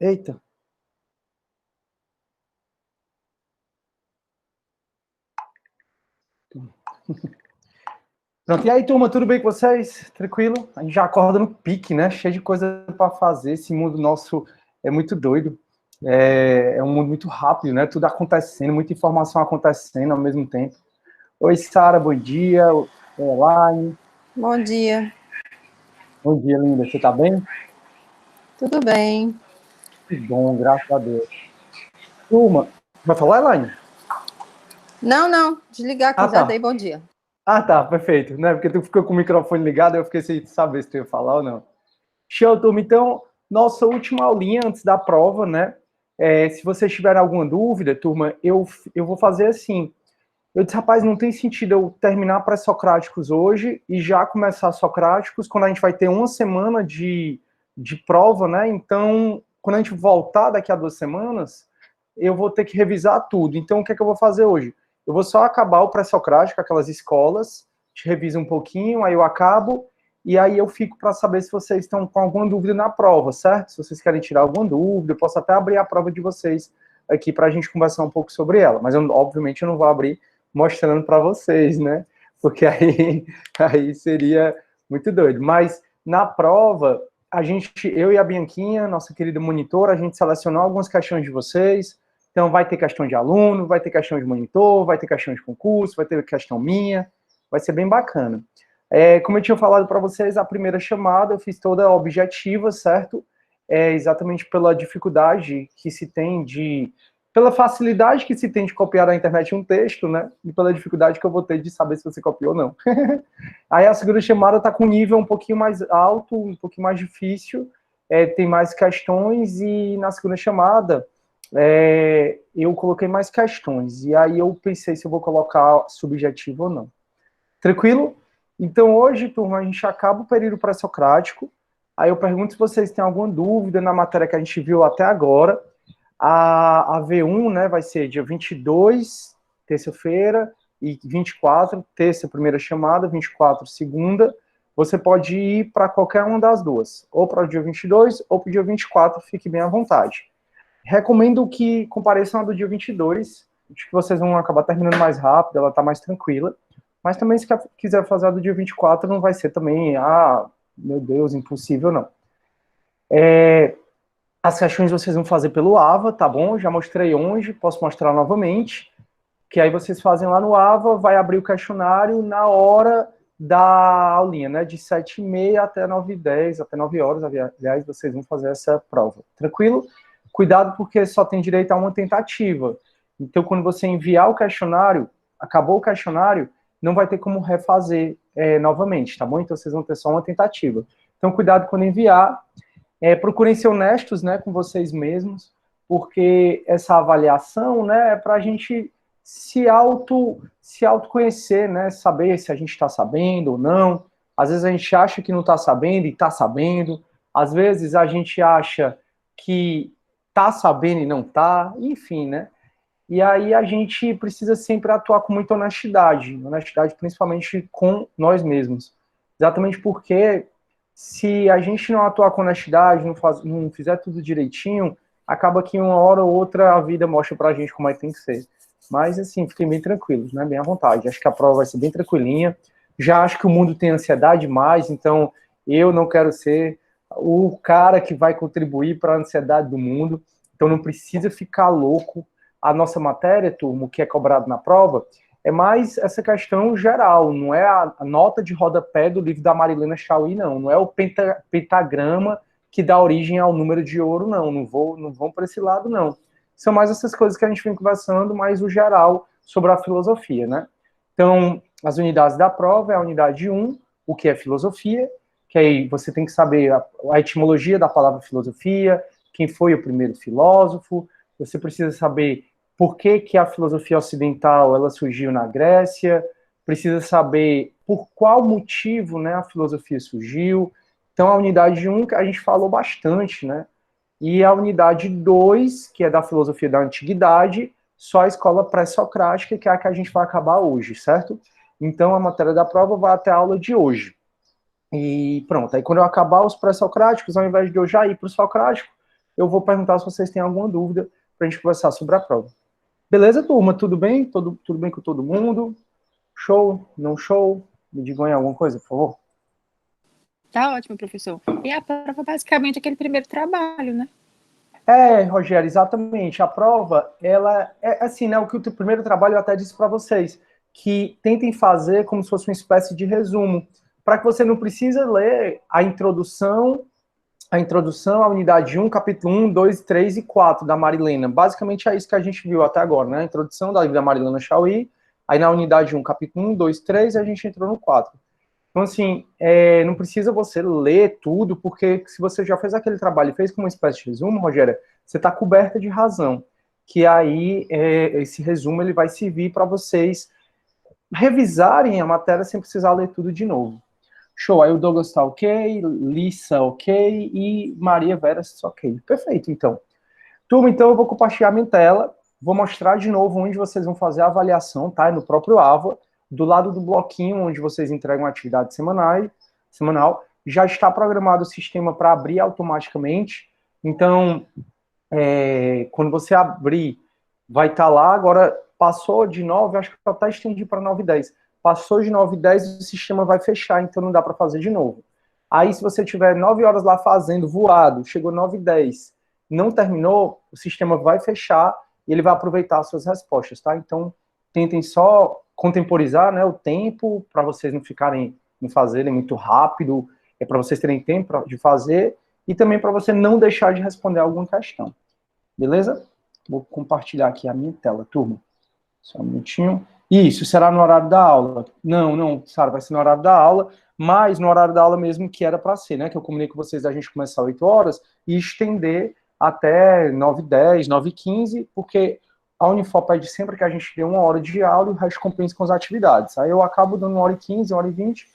Eita. Pronto, e aí, turma, tudo bem com vocês? Tranquilo? A gente já acorda no pique, né? Cheio de coisa para fazer. Esse mundo nosso é muito doido. É um mundo muito rápido, né? Tudo acontecendo, muita informação acontecendo ao mesmo tempo. Oi, Sara, bom dia. Elaine. Bom dia. Bom dia, linda. Você tá bem? Tudo bem. Que bom, graças a Deus. Turma, vai falar, Elaine? Não. Desligar Ah, aqui, já tá. dei bom dia. Ah, tá, perfeito. Né? Porque tu ficou com o microfone ligado, eu fiquei sem saber se tu ia falar ou não. Show, turma. Então, nossa última aulinha antes da prova, né? Se vocês tiverem alguma dúvida, turma, eu vou fazer assim. Eu disse, rapaz, não tem sentido eu terminar pré-socráticos hoje e já começar socráticos, quando a gente vai ter uma semana de prova, né? Então, quando a gente voltar daqui a 2 semanas, eu vou ter que revisar tudo. Então, o que é que eu vou fazer hoje? Eu vou só acabar o pré-socrático, aquelas escolas, te reviso um pouquinho, aí eu acabo, e aí eu fico para saber se vocês estão com alguma dúvida na prova, certo? Se vocês querem tirar alguma dúvida, eu posso até abrir a prova de vocês aqui para a gente conversar um pouco sobre ela, mas eu, obviamente eu não vou abrir mostrando para vocês, né? Porque aí seria muito doido. Mas na prova, eu e a Bianquinha, nossa querida monitora, a gente selecionou algumas questões de vocês. Então vai ter questão de aluno, vai ter questão de monitor, vai ter questão de concurso, vai ter questão minha, vai ser bem bacana. Como eu tinha falado para vocês, a primeira chamada eu fiz toda objetiva, certo? Exatamente pela dificuldade que se tem pela facilidade que se tem de copiar da internet um texto, né? E pela dificuldade que eu vou ter de saber se você copiou ou não. Aí a segunda chamada está com um nível um pouquinho mais alto, um pouquinho mais difícil, tem mais questões, e na segunda chamada eu coloquei mais questões. E aí eu pensei se eu vou colocar subjetivo ou não. Tranquilo? Então hoje, turma, a gente acaba o período pré-socrático. Aí eu pergunto se vocês têm alguma dúvida na matéria que a gente viu até agora. A V1, né, vai ser dia 22, terça-feira, e 24, terça, primeira chamada, 24, segunda. Você pode ir para qualquer uma das duas, ou para o dia 22 ou para o dia 24, fique bem à vontade. Recomendo que compareçam a do dia 22, acho que vocês vão acabar terminando mais rápido, ela está mais tranquila. Mas também, se quiser fazer a do dia 24, não vai ser também, meu Deus, impossível, não. As questões vocês vão fazer pelo AVA, tá bom? Já mostrei hoje, posso mostrar novamente. Que aí vocês fazem lá no AVA, vai abrir o questionário na hora da aulinha, né? De 7h30 até 9h10, até 9 horas, aliás, vocês vão fazer essa prova. Tranquilo? Cuidado, porque só tem direito a uma tentativa. Então, quando você enviar o questionário, acabou o questionário, não vai ter como refazer novamente, tá bom? Então, vocês vão ter só uma tentativa. Então, cuidado quando enviar. Procurem ser honestos, né, com vocês mesmos, porque essa avaliação, né, é para a gente se autoconhecer, né, saber se a gente está sabendo ou não. Às vezes a gente acha que não está sabendo e está sabendo. Às vezes a gente acha que está sabendo e não está, enfim, né? E aí a gente precisa sempre atuar com muita honestidade principalmente com nós mesmos. Exatamente porque se a gente não atuar com honestidade, não fizer tudo direitinho, acaba que uma hora ou outra a vida mostra pra gente como é que tem que ser. Mas, assim, fiquem bem tranquilos, né? Bem à vontade. Acho que a prova vai ser bem tranquilinha. Já acho que o mundo tem ansiedade demais, então eu não quero ser o cara que vai contribuir para a ansiedade do mundo. Então não precisa ficar louco. A nossa matéria, turma, o que é cobrado na prova, é mais essa questão geral, não é a nota de rodapé do livro da Marilena Chauí, não. Não é o pentagrama que dá origem ao número de ouro, não. Não vão para esse lado, não. São mais essas coisas que a gente vem conversando, mais o geral sobre a filosofia, né? Então, as unidades da prova é a unidade 1, o que é filosofia, que aí você tem que saber a etimologia da palavra filosofia, quem foi o primeiro filósofo, você precisa saber por que a filosofia ocidental ela surgiu na Grécia, precisa saber por qual motivo, né, a filosofia surgiu. Então, a unidade 1 a gente falou bastante, né? E a unidade 2, que é da filosofia da antiguidade, só a escola pré-socrática, que é a que a gente vai acabar hoje, certo? Então, a matéria da prova vai até a aula de hoje. E pronto, aí quando eu acabar os pré-socráticos, ao invés de eu já ir para o socrático, eu vou perguntar se vocês têm alguma dúvida para a gente conversar sobre a prova. Beleza, turma? Tudo bem? Tudo bem com todo mundo? Show? Não show? Me digam aí alguma coisa, por favor. Tá ótimo, professor. E a prova basicamente é aquele primeiro trabalho, né? Rogério, exatamente. A prova, ela é assim, né? O que o primeiro trabalho eu até disse para vocês, que tentem fazer como se fosse uma espécie de resumo, para que você não precise ler a introdução, a unidade 1, capítulo 1, 2, 3 e 4 da Marilena. Basicamente é isso que a gente viu até agora, né? A introdução da Marilena Chauí, aí na unidade 1, capítulo 1, 2, 3, e a gente entrou no 4. Então, assim, não precisa você ler tudo, porque se você já fez aquele trabalho e fez como uma espécie de resumo, Rogério, você está coberta de razão. Que aí, esse resumo, ele vai servir para vocês revisarem a matéria sem precisar ler tudo de novo. Show, aí o Douglas está ok, Lissa ok, e Maria Vera está ok. Perfeito, então. Turma, então eu vou compartilhar minha tela, vou mostrar de novo onde vocês vão fazer a avaliação, tá? É no próprio AVA, do lado do bloquinho onde vocês entregam a atividade semanal, já está programado o sistema para abrir automaticamente. Então, quando você abrir, vai estar lá. Agora, passou de 9, acho que eu até estendi para 9 e 10. Passou de 9 e 10, o sistema vai fechar, então não dá para fazer de novo. Aí, se você tiver 9 horas lá fazendo, voado, chegou 9 e 10, não terminou, o sistema vai fechar e ele vai aproveitar as suas respostas, tá? Então, tentem só contemporizar, né, o tempo, para vocês não fazerem muito rápido, para vocês terem tempo de fazer, e também para você não deixar de responder alguma questão. Beleza? Vou compartilhar aqui a minha tela, turma. Só um minutinho. Isso, será no horário da aula. Não, Sara, vai ser no horário da aula, mas no horário da aula mesmo que era para ser, né? Que eu combinei com vocês a gente começar às 8 horas e estender até 9h10, 9h15, porque a Unifor pede sempre que a gente dê 1 hora de aula e o resto compensa com as atividades. Aí eu acabo dando 1h15, 1h20,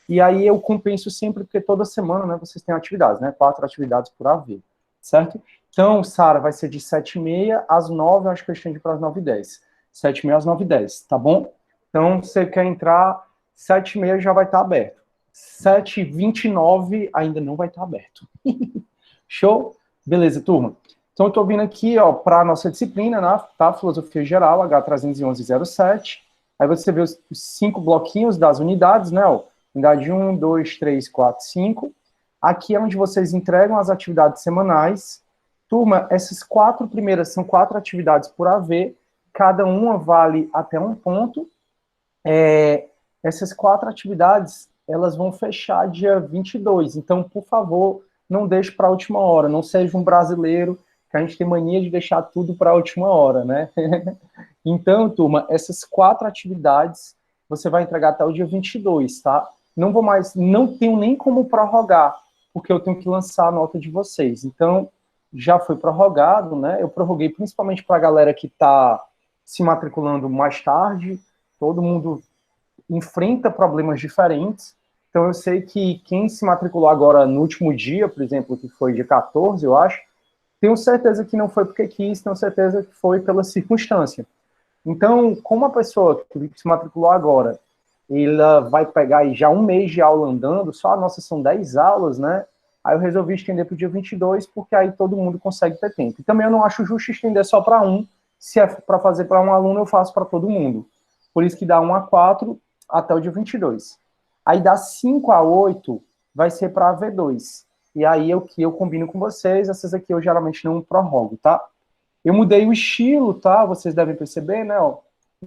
e aí eu compenso sempre, porque toda semana, né, vocês têm atividades, né? 4 atividades por AV, certo? Então, Sara, vai ser de 7h30 às 9h, acho que eu estendi para as 9h10. 7h30 às 9h10, tá bom? Então, você quer entrar, 7h30 já vai estar aberto. 7h29 ainda não vai estar aberto. Show? Beleza, turma. Então, eu estou vindo aqui, ó, para a nossa disciplina, né, tá? Filosofia Geral, H311-07. Aí você vê os 5 bloquinhos das unidades, né? Ó, unidade 1, 2, 3, 4, 5. Aqui é onde vocês entregam as atividades semanais. Turma, essas 4 primeiras são 4 atividades por AV, cada uma vale até 1 ponto. Essas 4 atividades, elas vão fechar dia 22, então, por favor, não deixe para a última hora, não seja um brasileiro, que a gente tem mania de deixar tudo para a última hora, né? Então, turma, essas 4 atividades, você vai entregar até o dia 22, tá? Não tenho nem como prorrogar, porque eu tenho que lançar a nota de vocês. Então, já foi prorrogado, né? Eu prorroguei principalmente para a galera que está se matriculando mais tarde, todo mundo enfrenta problemas diferentes, então eu sei que quem se matriculou agora no último dia, por exemplo, que foi dia 14, eu acho, tenho certeza que não foi porque quis, tenho certeza que foi pela circunstância. Então, como a pessoa que se matriculou agora, ela vai pegar aí já 1 mês de aula andando, só a nossa são 10 aulas, né? Aí eu resolvi estender para o dia 22, porque aí todo mundo consegue ter tempo. E também eu não acho justo estender só para um, se é para fazer para um aluno, eu faço para todo mundo. Por isso que dá 1 a 4 até o dia 22. Aí dá 5 a 8 vai ser para a V2. E aí é o que eu combino com vocês, essas aqui eu geralmente não prorrogo, tá? Eu mudei o estilo, tá? Vocês devem perceber, né? Ó,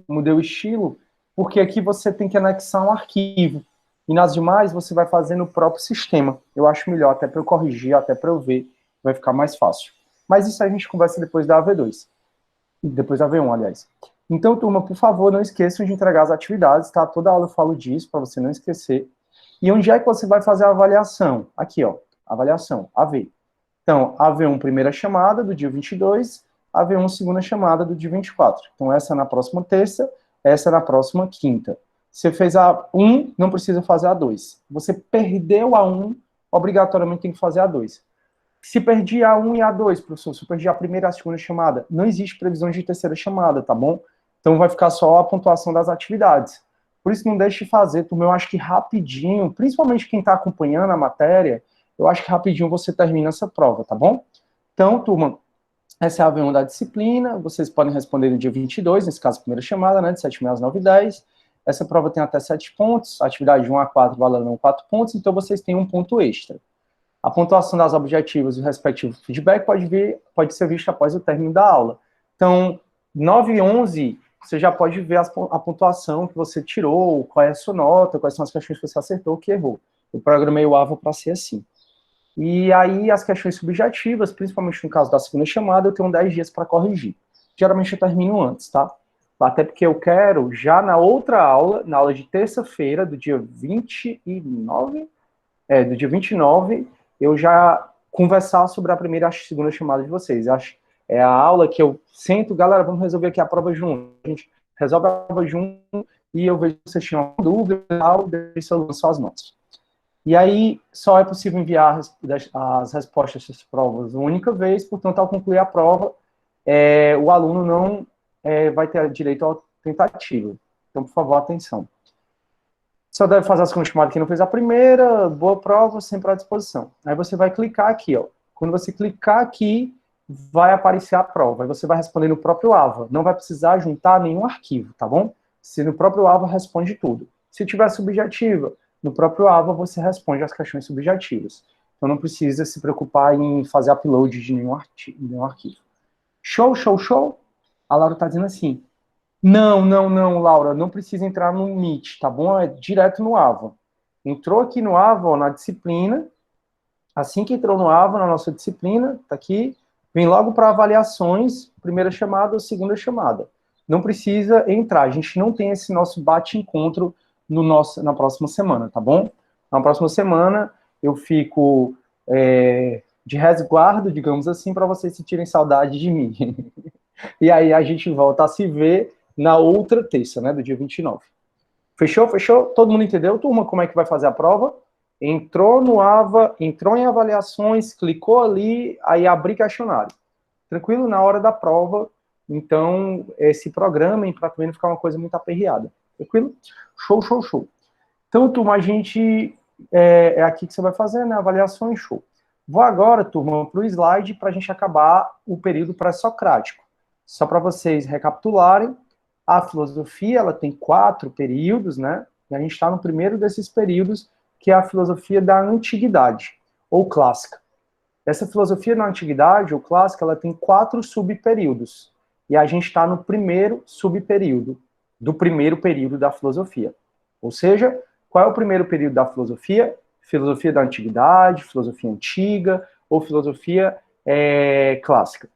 mudei o estilo, porque aqui você tem que anexar um arquivo. E nas demais você vai fazer no próprio sistema. Eu acho melhor, até para eu corrigir, até para eu ver, vai ficar mais fácil. Mas isso a gente conversa depois da V2. Depois da V1, aliás. Então, turma, por favor, não esqueçam de entregar as atividades, tá? Toda aula eu falo disso, para você não esquecer. E onde é que você vai fazer a avaliação? Aqui, ó, avaliação, AV. Então, AV1, primeira chamada, do dia 22, AV1, segunda chamada, do dia 24. Então, essa é na próxima terça, essa é na próxima quinta. Você fez a 1, não precisa fazer a 2. Você perdeu a 1, obrigatoriamente tem que fazer a 2. Se perdi a 1 e a 2, professor, se eu perdi a primeira e a segunda chamada, não existe previsão de terceira chamada, tá bom? Então vai ficar só a pontuação das atividades. Por isso não deixe de fazer, turma, eu acho que rapidinho, principalmente quem está acompanhando a matéria, eu acho que rapidinho você termina essa prova, tá bom? Então, turma, essa é a AV1 da disciplina, vocês podem responder no dia 22, nesse caso, a primeira chamada, né, de 7h30 às 9h10. Essa prova tem até 7 pontos, atividade 1 a 4 valendo 4 pontos, então vocês têm um ponto extra. A pontuação das objetivas e o respectivo feedback pode ser vista após o término da aula. Então, 9 e 11, você já pode ver a pontuação que você tirou, qual é a sua nota, quais são as questões que você acertou, que errou. Eu programei o AVA para ser assim. E aí, as questões subjetivas, principalmente no caso da segunda chamada, eu tenho 10 dias para corrigir. Geralmente eu termino antes, tá? Até porque eu quero, já na outra aula, na aula de terça-feira, do dia 29, eu já conversar sobre a primeira e a segunda chamada de vocês. É a aula que eu sento, galera, vamos resolver aqui a prova junto. A gente resolve a prova junto e eu vejo se vocês tinham dúvida e tal, depois eu lanço as notas. E aí, só é possível enviar as respostas dessas provas uma única vez, portanto, ao concluir a prova, o aluno não vai ter direito à tentativa. Então, por favor, atenção. Só deve fazer a segunda chamada que não fez a primeira, boa prova, sempre à disposição. Aí você vai clicar aqui, ó. Quando você clicar aqui, vai aparecer a prova. Aí você vai responder no próprio AVA. Não vai precisar juntar nenhum arquivo, tá bom? Se no próprio AVA responde tudo. Se tiver subjetiva, no próprio AVA você responde as questões subjetivas. Então não precisa se preocupar em fazer upload de nenhum arquivo. Show, show, show? A Laura tá dizendo assim. Não, Laura, não precisa entrar no Meet, tá bom? É direto no AVA. Entrou aqui no AVA, ó, na disciplina. Assim que entrou no AVA, na nossa disciplina, tá aqui, vem logo para avaliações, primeira chamada ou segunda chamada. Não precisa entrar, a gente não tem esse nosso bate-encontro na próxima semana, tá bom? Na próxima semana eu fico de resguardo, digamos assim, para vocês sentirem saudade de mim. E aí a gente volta a se ver na outra terça, né, do dia 29. Fechou? Fechou? Todo mundo entendeu, turma, como é que vai fazer a prova? Entrou no AVA, entrou em avaliações, clicou ali, aí abrir questionário. Tranquilo? Na hora da prova, então, se programem para também não ficar uma coisa muito aperreada. Tranquilo? Show, show, show. Então, turma, a gente... É aqui que você vai fazer, né? Avaliações, show. Vou agora, turma, para o slide para a gente acabar o período pré-socrático. Só para vocês recapitularem, a filosofia, ela tem 4 períodos, né? E a gente está no primeiro desses períodos, que é a filosofia da antiguidade, ou clássica. Essa filosofia da antiguidade, ou clássica, ela tem 4 subperíodos. E a gente está no primeiro subperíodo, do primeiro período da filosofia. Ou seja, qual é o primeiro período da filosofia? Filosofia da antiguidade, filosofia antiga, ou filosofia clássica.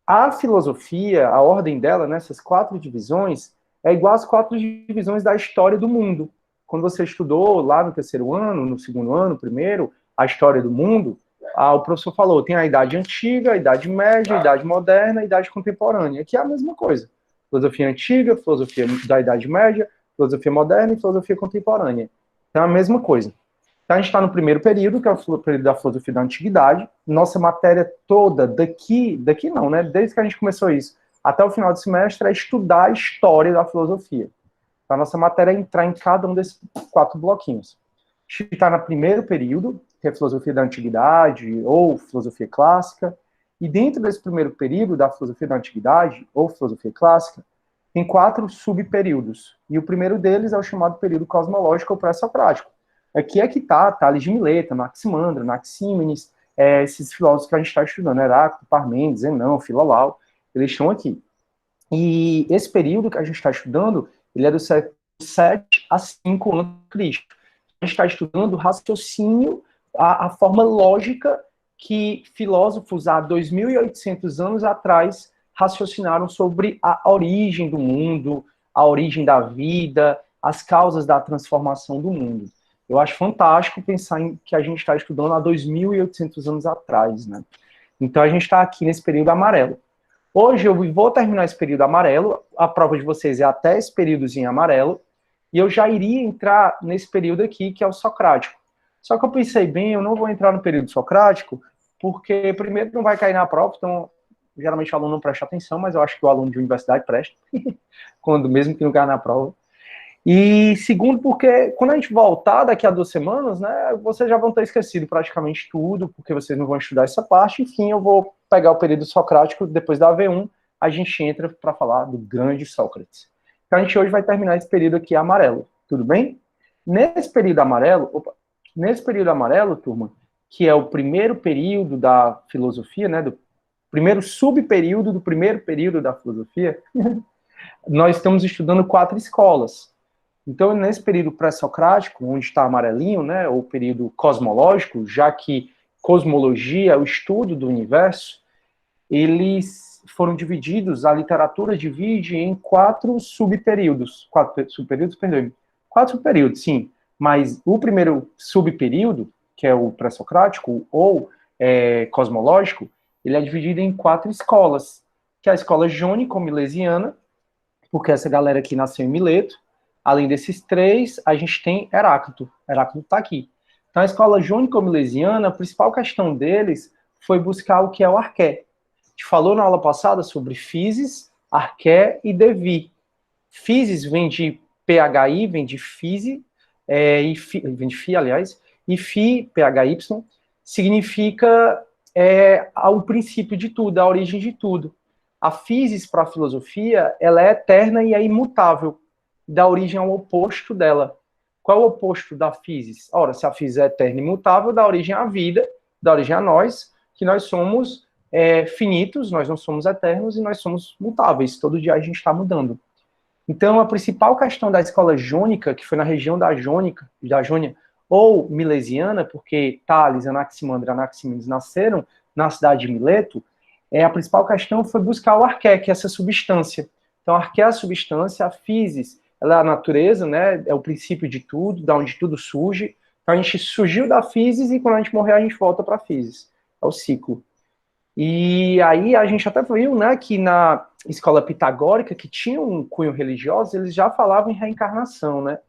A filosofia, a ordem dela, nessas 4 divisões, é igual às 4 divisões da história do mundo. Quando você estudou lá no terceiro ano, no segundo ano, primeiro, a história do mundo, o professor falou, tem a Idade Antiga, a Idade Média, a Idade Moderna, a Idade Contemporânea, que é a mesma coisa. Filosofia Antiga, filosofia da Idade Média, filosofia Moderna e filosofia Contemporânea. Então é a mesma coisa. Então a gente está no primeiro período, que é o período da filosofia da Antiguidade. Nossa matéria toda, daqui não, né? Desde que a gente começou isso, até o final do semestre, é estudar a história da filosofia. A nossa matéria é entrar em cada um desses 4 bloquinhos. A gente está no primeiro período, que é filosofia da antiguidade ou filosofia clássica, e dentro desse primeiro período da filosofia da antiguidade ou filosofia clássica, tem 4 subperíodos. E o primeiro deles é o chamado período cosmológico ou pré-socrático. Aqui é que está Tales de Mileto, Anaximandro, Anaxímenes, esses filósofos que a gente está estudando, Heráclito, Parmênides, Zenão, Filolau, eles estão aqui. E esse período que a gente está estudando, ele é do século 7 a 5 a.C. A gente está estudando o raciocínio, a forma lógica que filósofos há 2.800 anos atrás raciocinaram sobre a origem do mundo, a origem da vida, as causas da transformação do mundo. Eu acho fantástico pensar em que a gente está estudando há 2.800 anos atrás, né? Então a gente está aqui nesse período amarelo. Hoje eu vou terminar esse período amarelo, a prova de vocês é até esse períodozinho amarelo, e eu já iria entrar nesse período aqui, que é o socrático. Só que eu pensei bem, eu não vou entrar no período socrático, porque primeiro não vai cair na prova, então geralmente o aluno não presta atenção, mas eu acho que o aluno de universidade presta, mesmo que não caia na prova. E segundo, porque quando a gente voltar daqui a 2 semanas, né, vocês já vão ter esquecido praticamente tudo, porque vocês não vão estudar essa parte. Enfim, eu vou pegar o período socrático, depois da AV1, a gente entra para falar do grande Sócrates. Então a gente hoje vai terminar esse período aqui amarelo, tudo bem? Nesse período amarelo, turma, que é o primeiro período da filosofia, né, do primeiro subperíodo do primeiro período da filosofia, nós estamos estudando 4 escolas. Então, nesse período pré-socrático, onde está amarelinho, né, ou período cosmológico, já que cosmologia é o estudo do universo, eles foram divididos, a literatura divide em 4 subperíodos. 4 subperíodos, perdão. 4 subperíodos, sim. Mas o primeiro subperíodo, que é o pré-socrático, ou cosmológico, ele é dividido em 4 escolas, que é a escola jônico-milesiana, porque essa galera aqui nasceu em Mileto. Além desses 3, a gente tem Heráclito. Heráclito está aqui. Então, a escola jônico-milesiana, a principal questão deles foi buscar o que é o arqué. A gente falou na aula passada sobre physis, arqué e devi. Physis vem de PHI, vem de physi, vem de phi, aliás, e phi, PHY, significa o princípio de tudo, a origem de tudo. A physis, para a filosofia, ela é eterna e é imutável, dá origem ao oposto dela. Qual é o oposto da physis? Ora, se a physis é eterna e imutável, dá origem à vida, dá origem a nós, que nós somos finitos, nós não somos eternos e nós somos mutáveis. Todo dia a gente está mudando. Então, a principal questão da escola jônica, que foi na região da Jônia, ou milesiana, porque Tales, Anaximandro e Anaximenes nasceram na cidade de Mileto, a principal questão foi buscar o arqué, que é essa substância. Então, arqué é a substância, a physis, ela é a natureza, né, é o princípio de tudo, da onde tudo surge. Então, a gente surgiu da physis e quando a gente morrer, a gente volta para a physis. É o ciclo. E aí a gente até viu, né, que na escola pitagórica, que tinha um cunho religioso, eles já falavam em reencarnação, né?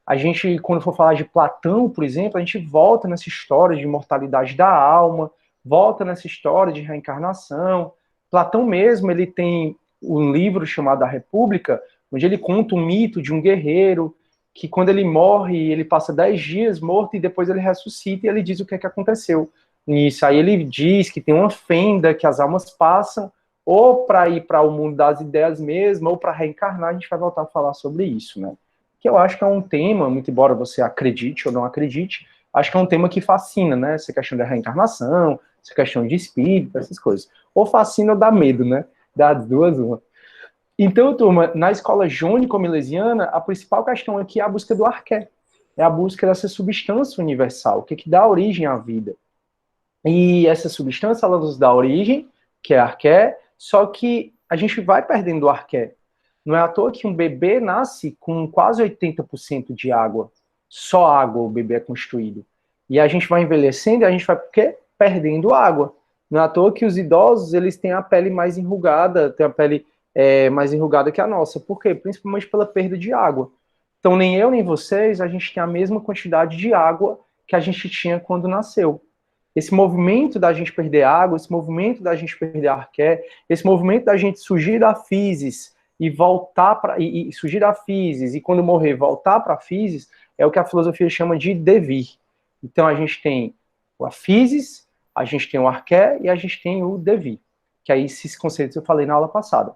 A gente, quando for falar de Platão, por exemplo, a gente volta nessa história de imortalidade da alma, volta nessa história de reencarnação. Platão mesmo, ele tem um livro chamado A República, onde ele conta um mito de um guerreiro, que quando ele morre, ele passa 10 dias morto e depois ele ressuscita e ele diz o que é que aconteceu. Nisso, aí ele diz que tem uma fenda que as almas passam, ou para ir para o mundo das ideias mesmo, ou para reencarnar, a gente vai voltar a falar sobre isso, né? Que eu acho que é um tema, muito embora você acredite ou não acredite, acho que é um tema que fascina, né? Essa questão da reencarnação, essa questão de espírito, essas coisas. Ou fascina ou dá medo, né? Das duas, uma. Então, turma, na escola jônico-milesiana, a principal questão aqui é a busca do arqué. É a busca dessa substância universal, que dá origem à vida. E essa substância, ela nos dá origem, que é arqué, só que a gente vai perdendo o arqué. Não é à toa que um bebê nasce com quase 80% de água. Só água o bebê é constituído. E a gente vai envelhecendo e a gente vai perdendo água. Não é à toa que os idosos, eles têm a pele mais enrugada, têm a pele mais enrugada que a nossa. Por quê? Principalmente pela perda de água. Então, nem eu nem vocês, a gente tem a mesma quantidade de água que a gente tinha quando nasceu. Esse movimento da gente perder água, esse movimento da gente perder arqué, esse movimento da gente surgir da physis e voltar para e surgir da physis e quando morrer voltar para a physis é o que a filosofia chama de devir. Então a gente tem a physis, a gente tem o arqué e a gente tem o devir, que aí esses conceitos eu falei na aula passada.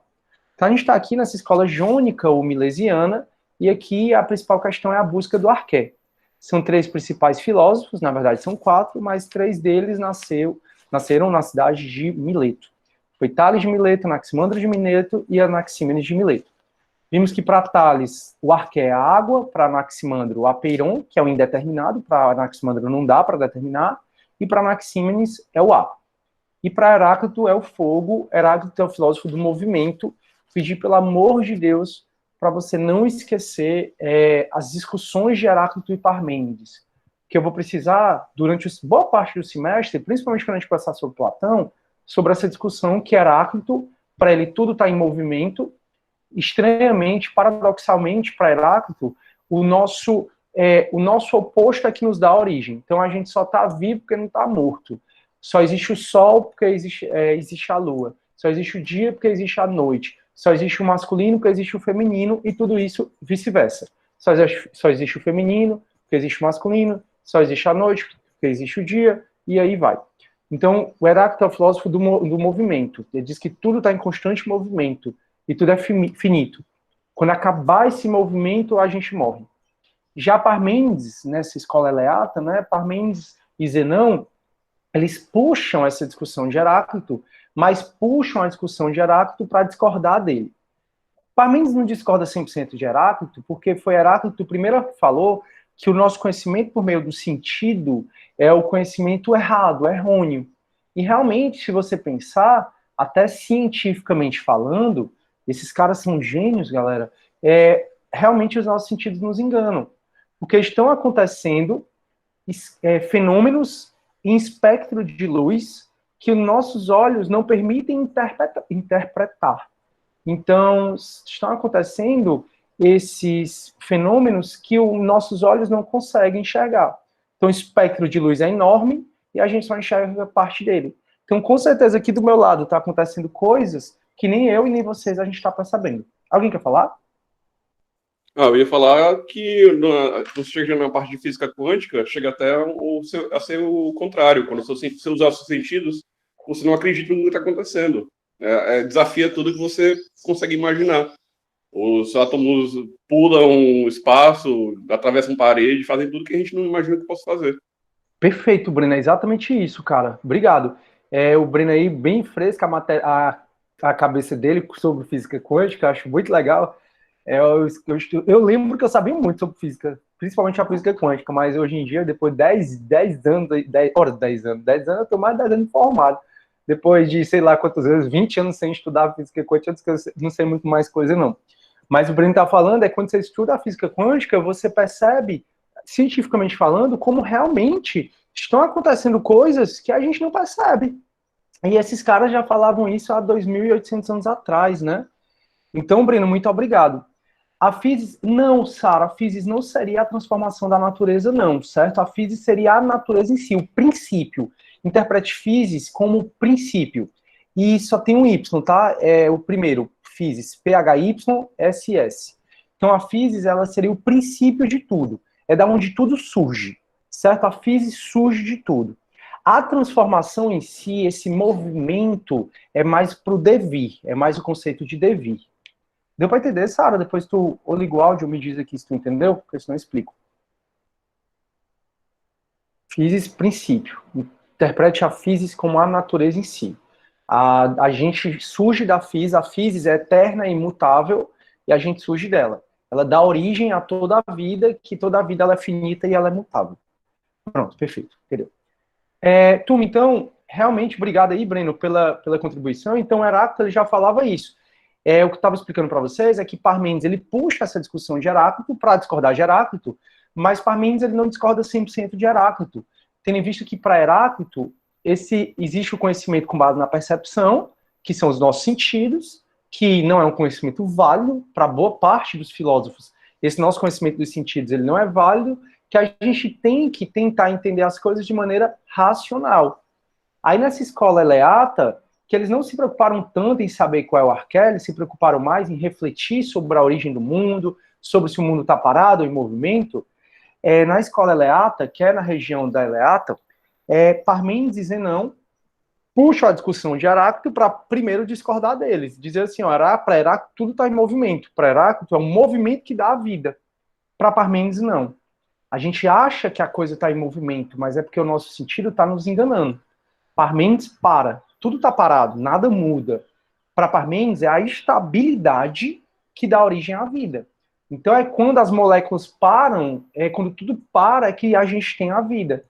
Então a gente está aqui nessa escola jônica ou milesiana e aqui a principal questão é a busca do arqué. São 3 principais filósofos, na verdade são 4, mas 3 deles nasceram na cidade de Mileto. Foi Tales de Mileto, Anaximandro de Mileto e Anaximenes de Mileto. Vimos que para Tales o arqué é a água, para Anaximandro o apeiron, que é o indeterminado, para Anaximandro não dá para determinar, e para Anaximenes é o ar. E para Heráclito é o fogo, Heráclito é o filósofo do movimento, pedir pelo amor de Deus para você não esquecer as discussões de Heráclito e Parmênides, que eu vou precisar, durante boa parte do semestre, principalmente quando a gente passar sobre Platão, sobre essa discussão que Heráclito, para ele tudo está em movimento, estranhamente, paradoxalmente, para Heráclito, o nosso oposto é que nos dá origem. Então a gente só está vivo porque não está morto. Só existe o sol porque existe a lua. Só existe o dia porque existe a noite. Só existe o masculino porque existe o feminino e tudo isso vice-versa. só existe o feminino, porque existe o masculino, só existe a noite, porque existe o dia, e aí vai. Então, o Heráclito é o filósofo do movimento. Ele diz que tudo está em constante movimento, e tudo é finito. Quando acabar esse movimento, a gente morre. Já Parmênides, nessa escola eleata, né, Parmênides e Zenão, eles puxam essa discussão de Heráclito, mas puxam a discussão de Heráclito para discordar dele. Parmênides não discorda 100% de Heráclito, porque foi Heráclito que primeiro falou que o nosso conhecimento por meio do sentido é o conhecimento errado, errôneo. E realmente, se você pensar, até cientificamente falando, esses caras são gênios, galera, realmente os nossos sentidos nos enganam. Porque estão acontecendo fenômenos em espectro de luz que os nossos olhos não permitem interpretar. Então, estão acontecendo esses fenômenos que os nossos olhos não conseguem enxergar. Então, o espectro de luz é enorme e a gente só enxerga parte dele. Então, com certeza, aqui do meu lado está acontecendo coisas que nem eu e nem vocês a gente está percebendo. Alguém quer falar? Eu ia falar que você chega na parte de física quântica, chega até a ser o contrário. Quando você usar os seus sentidos, você não acredita no que está acontecendo. Desafia tudo que você consegue imaginar. Os átomos pulam um espaço, atravessam parede, fazem tudo que a gente não imagina que possa fazer. Perfeito, Breno, é exatamente isso, cara. Obrigado. O Breno aí, bem fresca a cabeça dele sobre física quântica, acho muito legal. Eu lembro que eu sabia muito sobre física, principalmente a física quântica, mas hoje em dia, depois de 10 anos, 10 anos, eu estou mais de 10 anos formado. Depois de, sei lá quantos anos, 20 anos sem estudar física quântica, eu não sei muito mais coisa, não. Mas o Breno está falando quando você estuda a física quântica, você percebe, cientificamente falando, como realmente estão acontecendo coisas que a gente não percebe. E esses caras já falavam isso há 2.800 anos atrás, né? Então, Breno, muito obrigado. A física, não, Sara, a física não seria a transformação da natureza, não, certo? A física seria a natureza em si, o princípio. Interprete física como princípio. E só tem um Y, tá? O primeiro, física, PHYSS. Então, a física, ela seria o princípio de tudo. É da onde tudo surge, certo? A física surge de tudo. A transformação em si, esse movimento, é mais para o devir, é mais o conceito de devir. Deu para entender, Sara? Depois tu liga o áudio e me diz aqui se tu entendeu, porque senão eu explico. Física, princípio. Interprete a física como a natureza em si. A gente surge da física, a física é eterna e imutável, e a gente surge dela. Ela dá origem a toda a vida, que toda a vida ela é finita e ela é mutável. Pronto, perfeito, entendeu? Turma, então, realmente, obrigado aí, Breno, pela contribuição. Então, Heráclito ele já falava isso. O que eu estava explicando para vocês é que Parmênides ele puxa essa discussão de Heráclito para discordar de Heráclito, mas Parmênides ele não discorda 100% de Heráclito, tendo visto que para Heráclito existe o conhecimento com base na percepção, que são os nossos sentidos, que não é um conhecimento válido para boa parte dos filósofos. Esse nosso conhecimento dos sentidos ele não é válido, que a gente tem que tentar entender as coisas de maneira racional. Aí nessa escola eleata, que eles não se preocuparam tanto em saber qual é o arqué, eles se preocuparam mais em refletir sobre a origem do mundo, sobre se o mundo está parado ou em movimento. Na escola eleata, que é na região da Eleata, Parmênides e Zenão puxam a discussão de Heráclito para primeiro discordar deles. Dizer assim, para Heráclito tudo está em movimento. Para Heráclito é um movimento que dá a vida. Para Parmênides, não. A gente acha que a coisa está em movimento, mas é porque o nosso sentido está nos enganando. Parmênides para. Tudo está parado, nada muda. Para Parmênides, é a estabilidade que dá origem à vida. Então, quando as moléculas param, quando tudo para, é que a gente tem a vida.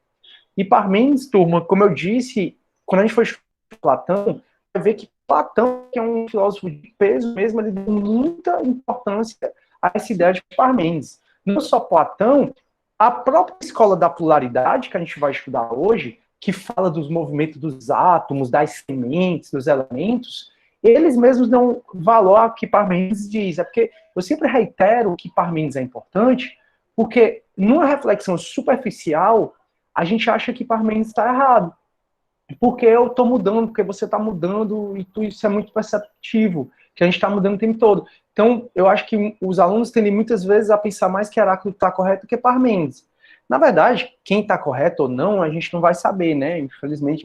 E Parmênides, turma, como eu disse, quando a gente for estudar Platão, vai ver que Platão, que é um filósofo de peso mesmo, ele deu muita importância a essa ideia de Parmênides. Não só Platão, a própria escola da polaridade, que a gente vai estudar hoje, que fala dos movimentos dos átomos, das sementes, dos elementos, eles mesmos dão valor ao que Parmênides diz. É porque eu sempre reitero que Parmênides é importante, porque numa reflexão superficial, a gente acha que Parmênides está errado. Porque eu estou mudando, porque você está mudando, e isso é muito perceptivo. que a gente está mudando o tempo todo. Então, eu acho que os alunos tendem muitas vezes a pensar mais que Heráclito está correto do que Parmênides. Na verdade, quem está correto ou não, a gente não vai saber, né? Infelizmente,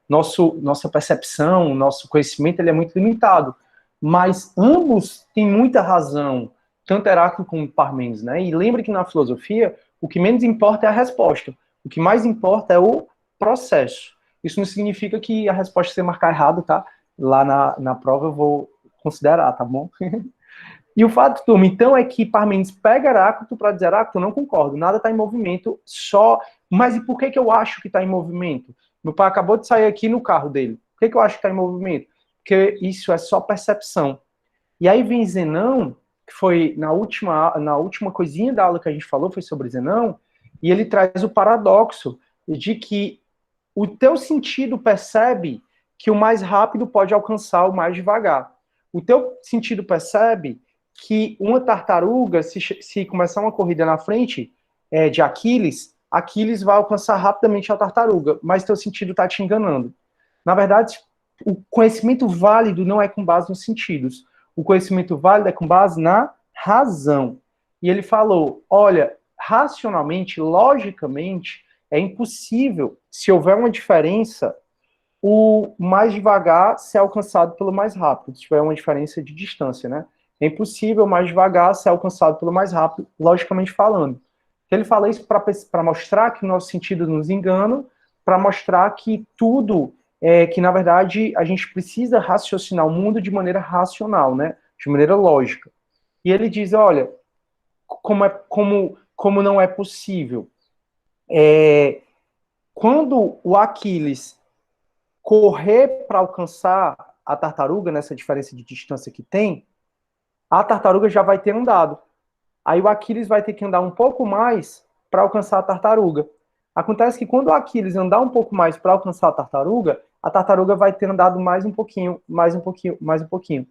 nossa percepção, nosso conhecimento, ele é muito limitado. Mas ambos têm muita razão, tanto Heráclito como Parmênides, né? E lembre que na filosofia, o que menos importa é a resposta. O que mais importa é o processo. Isso não significa que a resposta você marcar errado, tá? Lá na prova eu vou considerar, tá bom? E o fato, turma, então, é que Parmênides pega Heráclito para dizer, Heráclito, eu não concordo, nada está em movimento, só... Mas e por que eu acho que está em movimento? Meu pai acabou de sair aqui no carro dele. Por que eu acho que está em movimento? Porque isso é só percepção. E aí vem Zenão, que foi na última coisinha da aula que a gente falou, foi sobre Zenão, e ele traz o paradoxo de que o teu sentido percebe que o mais rápido pode alcançar o mais devagar. O teu sentido percebe que uma tartaruga, se começar uma corrida na frente de Aquiles, Aquiles vai alcançar rapidamente a tartaruga, mas teu sentido está te enganando. Na verdade, o conhecimento válido não é com base nos sentidos. O conhecimento válido é com base na razão. E ele falou, olha, racionalmente, logicamente, é impossível, se houver uma diferença, o mais devagar ser alcançado pelo mais rápido, se tiver uma diferença de distância, né? É impossível mais devagar ser alcançado pelo mais rápido, logicamente falando. Então, ele fala isso para mostrar que o nosso sentido nos engana, para mostrar que tudo, que na verdade a gente precisa raciocinar o mundo de maneira racional, né? De maneira lógica. E ele diz, olha, como não é possível. Quando o Aquiles correr para alcançar a tartaruga, nessa diferença de distância que tem, a tartaruga já vai ter andado. Aí o Aquiles vai ter que andar um pouco mais para alcançar a tartaruga. Acontece que quando o Aquiles andar um pouco mais para alcançar a tartaruga vai ter andado mais um pouquinho, mais um pouquinho, mais um pouquinho.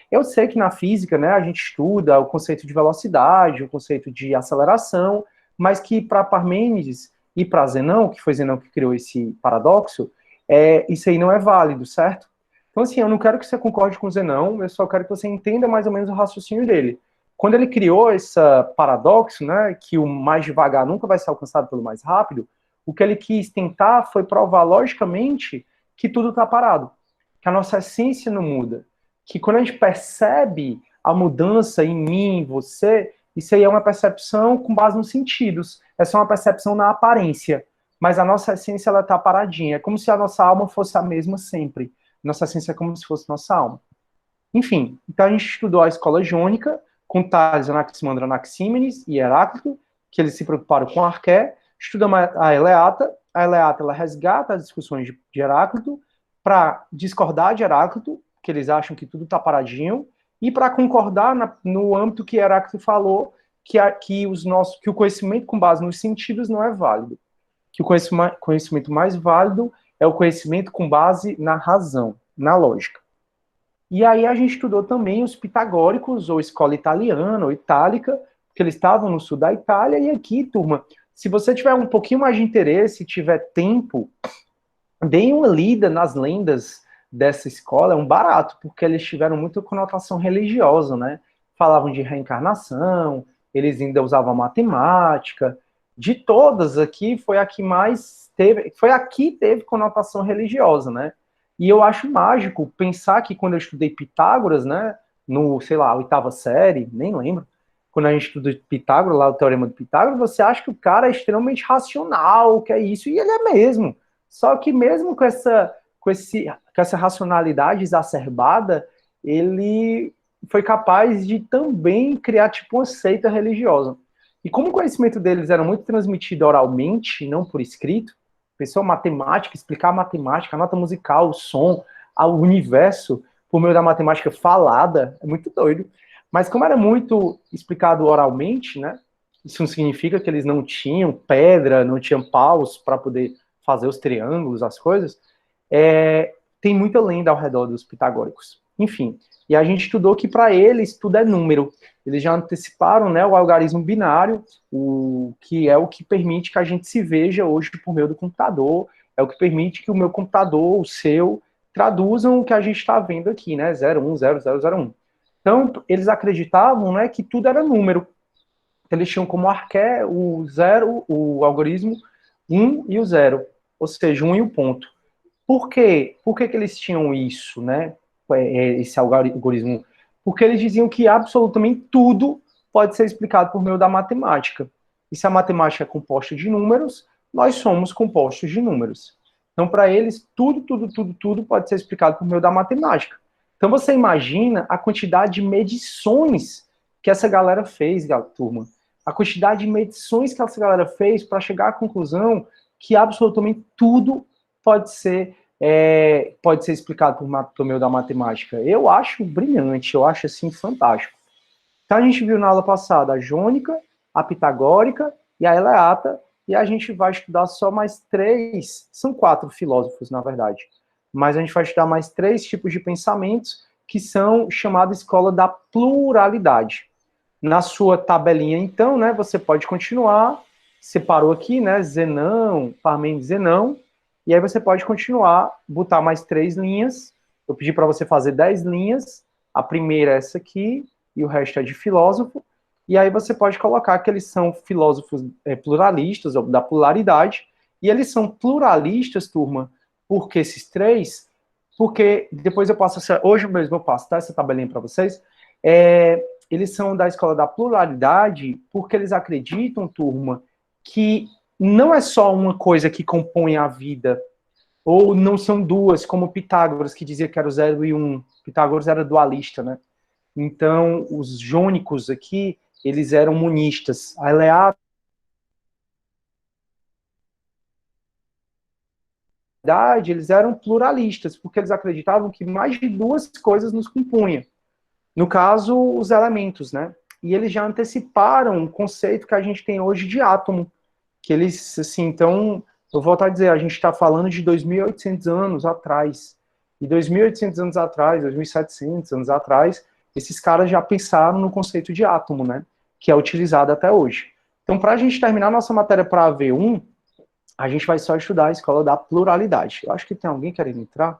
Eu sei que na física, né, a gente estuda o conceito de velocidade, o conceito de aceleração, mas que para Parmênides e para Zenão, que foi Zenão que criou esse paradoxo, isso aí não é válido, certo? Então, assim, eu não quero que você concorde com o Zenão, eu só quero que você entenda mais ou menos o raciocínio dele. Quando ele criou esse paradoxo, né, que o mais devagar nunca vai ser alcançado pelo mais rápido, o que ele quis tentar foi provar logicamente que tudo está parado, que a nossa essência não muda, que quando a gente percebe a mudança em mim, em você, isso aí é uma percepção com base nos sentidos, é só uma percepção na aparência, mas a nossa essência ela está paradinha, é como se a nossa alma fosse a mesma sempre, nossa essência é como se fosse nossa alma. Enfim, então a gente estudou a escola jônica, com Tales, Anaximandro, Anaxímenes e Heráclito, que eles se preocuparam com Arqué. Estudamos a Eleata ela resgata as discussões de Heráclito para discordar de Heráclito, que eles acham que tudo está paradinho, e para concordar no âmbito que Heráclito falou, que o conhecimento com base nos sentidos não é válido. Que o conhecimento mais válido é o conhecimento com base na razão, na lógica. E aí a gente estudou também os pitagóricos, ou escola italiana, ou itálica, porque eles estavam no sul da Itália, e aqui, turma, se você tiver um pouquinho mais de interesse, tiver tempo, deem uma lida nas lendas dessa escola, é um barato, porque eles tiveram muita conotação religiosa, né? Falavam de reencarnação, eles ainda usavam matemática, de todas aqui, foi a que mais teve, teve conotação religiosa, né? E eu acho mágico pensar que quando eu estudei Pitágoras, né, no, sei lá, 8ª série, nem lembro, quando a gente estuda Pitágoras, lá o Teorema de Pitágoras, você acha que o cara é extremamente racional, que é isso, e ele é mesmo. Só que mesmo com essa racionalidade exacerbada, ele foi capaz de também criar tipo uma seita religiosa. E como o conhecimento deles era muito transmitido oralmente, não por escrito, pessoa matemática, explicar a matemática, a nota musical, o som, o universo, por meio da matemática falada, é muito doido. Mas como era muito explicado oralmente, né, isso não significa que eles não tinham pedra, não tinham paus para poder fazer os triângulos, as coisas, tem muita lenda ao redor dos pitagóricos. Enfim, e a gente estudou que para eles tudo é número. Eles já anteciparam, né, o algarismo binário, que é o que permite que a gente se veja hoje por meio do computador, é o que permite que o meu computador, o seu, traduzam o que a gente está vendo aqui, né? 01, 0001. Então, eles acreditavam, né, que tudo era número. Eles tinham como arqué o zero, o algoritmo 1 e o 0, ou seja, 1 e o ponto. Por quê? Por que eles tinham isso, né? Esse algoritmo? Porque eles diziam que absolutamente tudo pode ser explicado por meio da matemática. E se a matemática é composta de números, nós somos compostos de números. Então, para eles, tudo pode ser explicado por meio da matemática. Então, você imagina a quantidade de medições que essa galera fez, turma. A quantidade de medições que essa galera fez para chegar à conclusão que absolutamente tudo pode ser explicado por meio da matemática. Eu acho brilhante, eu acho assim fantástico. Então a gente viu na aula passada a jônica, a pitagórica e a eleata, e a gente vai estudar só mais 3, são 4 filósofos, na verdade, mas a gente vai estudar mais 3 tipos de pensamentos que são chamados escola da pluralidade. Na sua tabelinha, então, né, você pode continuar, separou aqui, né, Zenão, Parmênides, Zenão, e aí você pode continuar, botar mais 3 linhas, eu pedi para você fazer 10 linhas, a primeira é essa aqui, e o resto é de filósofo, e aí você pode colocar que eles são filósofos pluralistas, ou da pluralidade, e eles são pluralistas, turma, porque esses 3, porque depois eu passo, hoje mesmo eu passo, tá, essa tabelinha para vocês, eles são da escola da pluralidade, porque eles acreditam, turma, que não é só uma coisa que compõe a vida, ou não são duas, como Pitágoras, que dizia que era o 0 e 1. Pitágoras era dualista, né? Então, os jônicos aqui, eles eram monistas. A eleata, eles eram pluralistas, porque eles acreditavam que mais de 2 coisas nos compunham. No caso, os elementos, né? E eles já anteciparam o conceito que a gente tem hoje de átomo, que eles, assim, então, eu volto a dizer, a gente está falando de 2.800 anos atrás, e 2.800 anos atrás, 2.700 anos atrás, esses caras já pensaram no conceito de átomo, né, que é utilizado até hoje. Então, para a gente terminar nossa matéria para a V1, a gente vai só estudar a escola da pluralidade. Eu acho que tem alguém querendo entrar.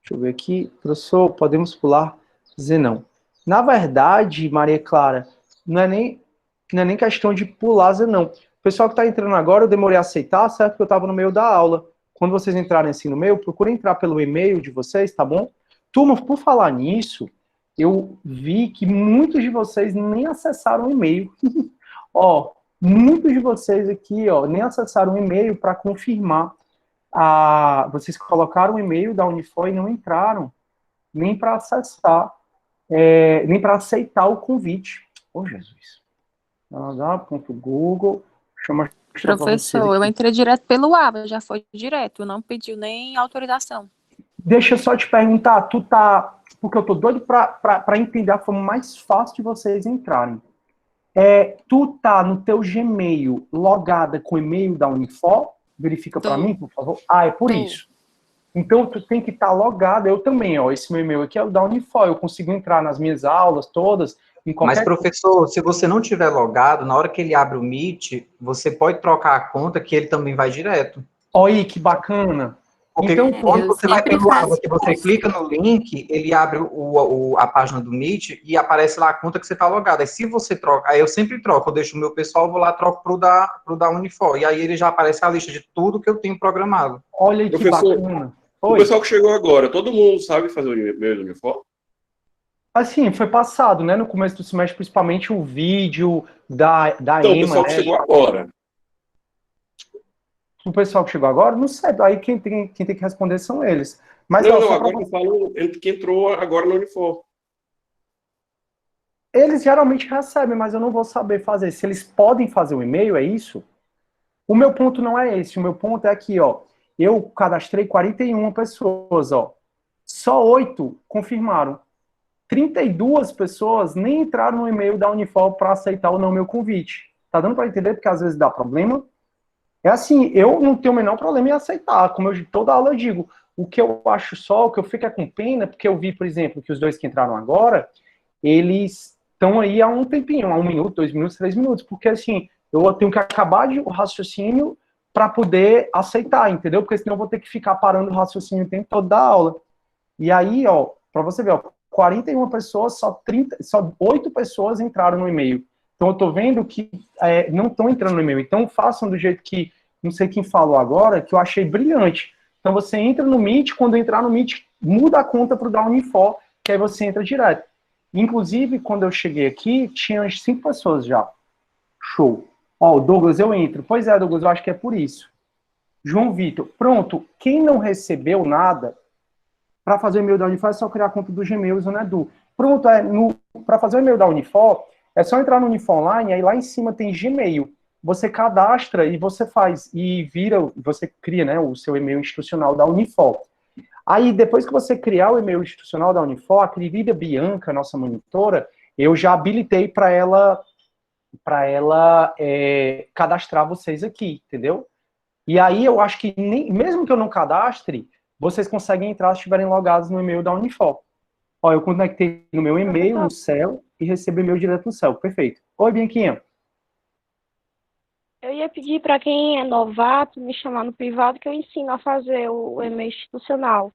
Deixa eu ver aqui. Professor, podemos pular? Zenão. Na verdade, Maria Clara, não é nem questão de pular Zenão. O pessoal que está entrando agora, eu demorei a aceitar, certo? Porque eu estava no meio da aula. Quando vocês entrarem assim no meio, procurem entrar pelo e-mail de vocês, tá bom? Turma, por falar nisso, eu vi que muitos de vocês nem acessaram o e-mail. Ó, muitos de vocês aqui, ó, nem acessaram o e-mail para confirmar. Vocês colocaram o e-mail da Unifor e não entraram, nem para acessar, nem para aceitar o convite. Ô, Jesus. Google. Professor, eu entrei direto pelo ABA, já foi direto, não pediu nem autorização. Deixa eu só te perguntar, porque eu tô doido para entender a forma mais fácil de vocês entrarem. Tu tá no teu Gmail logada com o e-mail da Unifor? Verifica para mim, por favor. É por isso. Então, tu tem que estar logada, eu também, ó, esse meu e-mail aqui é o da Unifor, eu consigo entrar nas minhas aulas todas, Mas, professor, se você não tiver logado, na hora que ele abre o Meet, você pode trocar a conta que ele também vai direto. Olha, que bacana. Porque então, quando você vai pelo ABA, que você clica no link, ele abre a página do Meet e aparece lá a conta que você está logado. Aí se você troca, aí eu sempre troco, eu deixo o meu pessoal, vou lá, troco pro da Unifor. E aí ele já aparece a lista de tudo que eu tenho programado. Olha que bacana. O pessoal que chegou agora, todo mundo sabe fazer o e-mail do Unifor? Assim, foi passado, né? No começo do semestre, principalmente o vídeo da então, EMA. O pessoal que chegou agora. O pessoal que chegou agora, não sei. Aí quem tem que responder são eles. Mas, não, agora eu falo que entrou agora no Unifor. Eles geralmente recebem, mas eu não vou saber fazer. Se eles podem fazer o e-mail, é isso? O meu ponto não é esse. O meu ponto é aqui, ó. Eu cadastrei 41 pessoas, ó. Só 8 confirmaram. 32 pessoas nem entraram no e-mail da Unifor para aceitar ou não meu convite. Tá dando para entender? Porque às vezes dá problema. É assim, eu não tenho o menor problema em aceitar. Como eu toda aula eu digo, o que eu acho só, o que eu fico é com pena, porque eu vi, por exemplo, que os 2 que entraram agora, eles estão aí há um tempinho, há 1 minuto, 2 minutos, 3 minutos, porque assim, eu tenho que acabar o raciocínio para poder aceitar, entendeu? Porque senão eu vou ter que ficar parando o raciocínio o tempo todo da aula. E aí, ó, para você ver, ó, 41 pessoas, só 8 pessoas entraram no e-mail. Então, eu estou vendo que não estão entrando no e-mail. Então, façam do jeito que, não sei quem falou agora, que eu achei brilhante. Então, você entra no Meet, quando entrar no Meet, muda a conta para o da Unifor, que aí você entra direto. Inclusive, quando eu cheguei aqui, tinha umas 5 pessoas já. Show. Ó, Douglas, eu entro. Pois é, Douglas, eu acho que é por isso. João Vitor, pronto. Quem não recebeu nada, para fazer o e-mail da Unifor é só criar a conta do Gmail usando a Edu. Pronto, para fazer o e-mail da Unifor, é só entrar no Unifor Online, aí lá em cima tem Gmail. Você cadastra e você faz, e você cria, né, o seu e-mail institucional da Unifor. Aí, depois que você criar o e-mail institucional da Unifor, a querida Bianca, nossa monitora, eu já habilitei para ela cadastrar vocês aqui, entendeu? E aí, eu acho que, mesmo que eu não cadastre, vocês conseguem entrar se estiverem logados no e-mail da Unifor. Ó, eu conectei no meu e-mail, no céu, e recebo e-mail direto no céu. Perfeito. Oi, Bianquinha. Eu ia pedir para quem é novato me chamar no privado que eu ensino a fazer o e-mail institucional.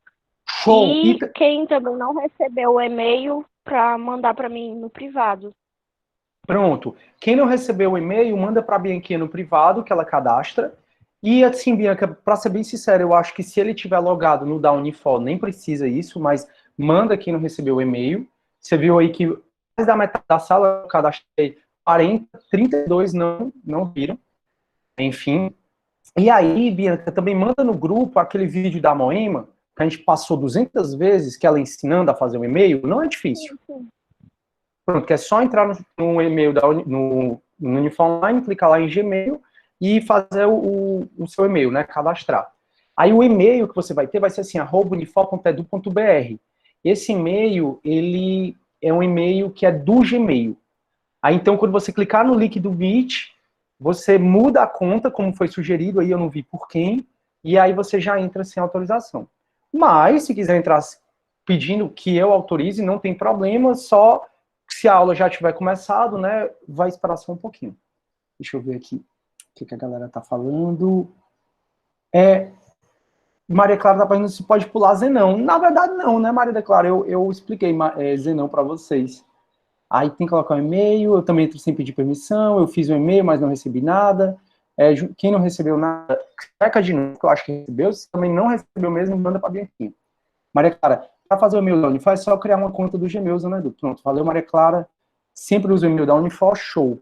Show. E quem também não recebeu o e-mail para mandar para mim no privado. Pronto. Quem não recebeu o e-mail, manda para a Bianquinha no privado, que ela cadastra. E assim, Bianca, para ser bem sincero, eu acho que se ele tiver logado no da Unifor, nem precisa isso, mas manda quem não recebeu o e-mail. Você viu aí que mais da metade da sala eu cadastrei 40, 32 não viram. Enfim. E aí, Bianca, também manda no grupo aquele vídeo da Moema, que a gente passou 200 vezes, que ela ensinando a fazer um e-mail. Não é difícil. Pronto, que é só entrar no e-mail no Unifor Online, clicar lá em Gmail e fazer o seu e-mail, né? Cadastrar. Aí o e-mail que você vai ter vai ser assim, @unifor.edu.br. Esse e-mail, ele é um e-mail que é do Gmail. Aí então, quando você clicar no link do Meet, você muda a conta, como foi sugerido, aí eu não vi por quem, e aí você já entra sem autorização. Mas, se quiser entrar pedindo que eu autorize, não tem problema, só se a aula já tiver começado, né, vai esperar só um pouquinho. Deixa eu ver aqui o que a galera tá falando. Maria Clara tá perguntando se pode pular Zenão. Na verdade, não, né, Maria Clara? Eu expliquei Zenão para vocês. Aí tem que colocar um e-mail, eu também entro sem pedir permissão, eu fiz um e-mail, mas não recebi nada. Quem não recebeu nada, checa de novo, que eu acho que recebeu. Se também não recebeu mesmo, manda para Bianquinha. Maria Clara, para fazer o e-mail da Unifor, é só criar uma conta do Gmail usando a Edu. Pronto, valeu, Maria Clara. Sempre uso o e-mail da Unifor, show.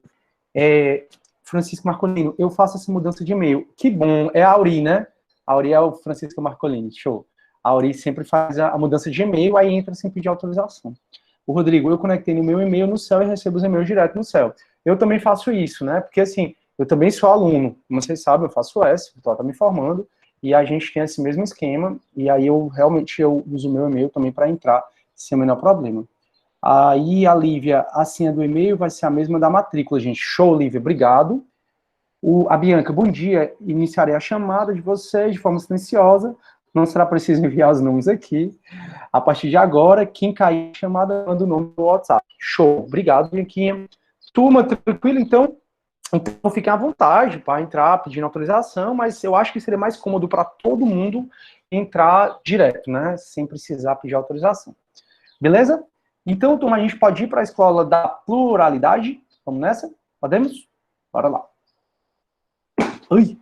Francisco Marcolino, eu faço essa mudança de e-mail. Que bom, é a Auri, né? A Auri é o Francisco Marcolino, show. A Auri sempre faz a mudança de e-mail, aí entra sem pedir autorização. O Rodrigo, eu conectei no meu e-mail no céu e recebo os e-mails direto no céu. Eu também faço isso, né? Porque assim, eu também sou aluno, como vocês sabem, eu faço S, o Vitor tá me formando, e a gente tem esse mesmo esquema, e aí eu uso o meu e-mail também para entrar, sem o menor problema. Aí a Lívia, a senha do e-mail vai ser a mesma da matrícula, gente. Show, Lívia, obrigado. A Bianca, bom dia, iniciarei a chamada de vocês de forma silenciosa, não será preciso enviar os nomes aqui. A partir de agora, quem cair a chamada, manda o nome no WhatsApp. Show, obrigado, Bianquinha. Turma, tranquilo, então fiquem à vontade para entrar pedindo autorização, mas eu acho que seria mais cômodo para todo mundo entrar direto, né, sem precisar pedir autorização. Beleza? Então, turma, a gente pode ir para a escola da pluralidade. Vamos nessa? Podemos? Bora lá. Ai,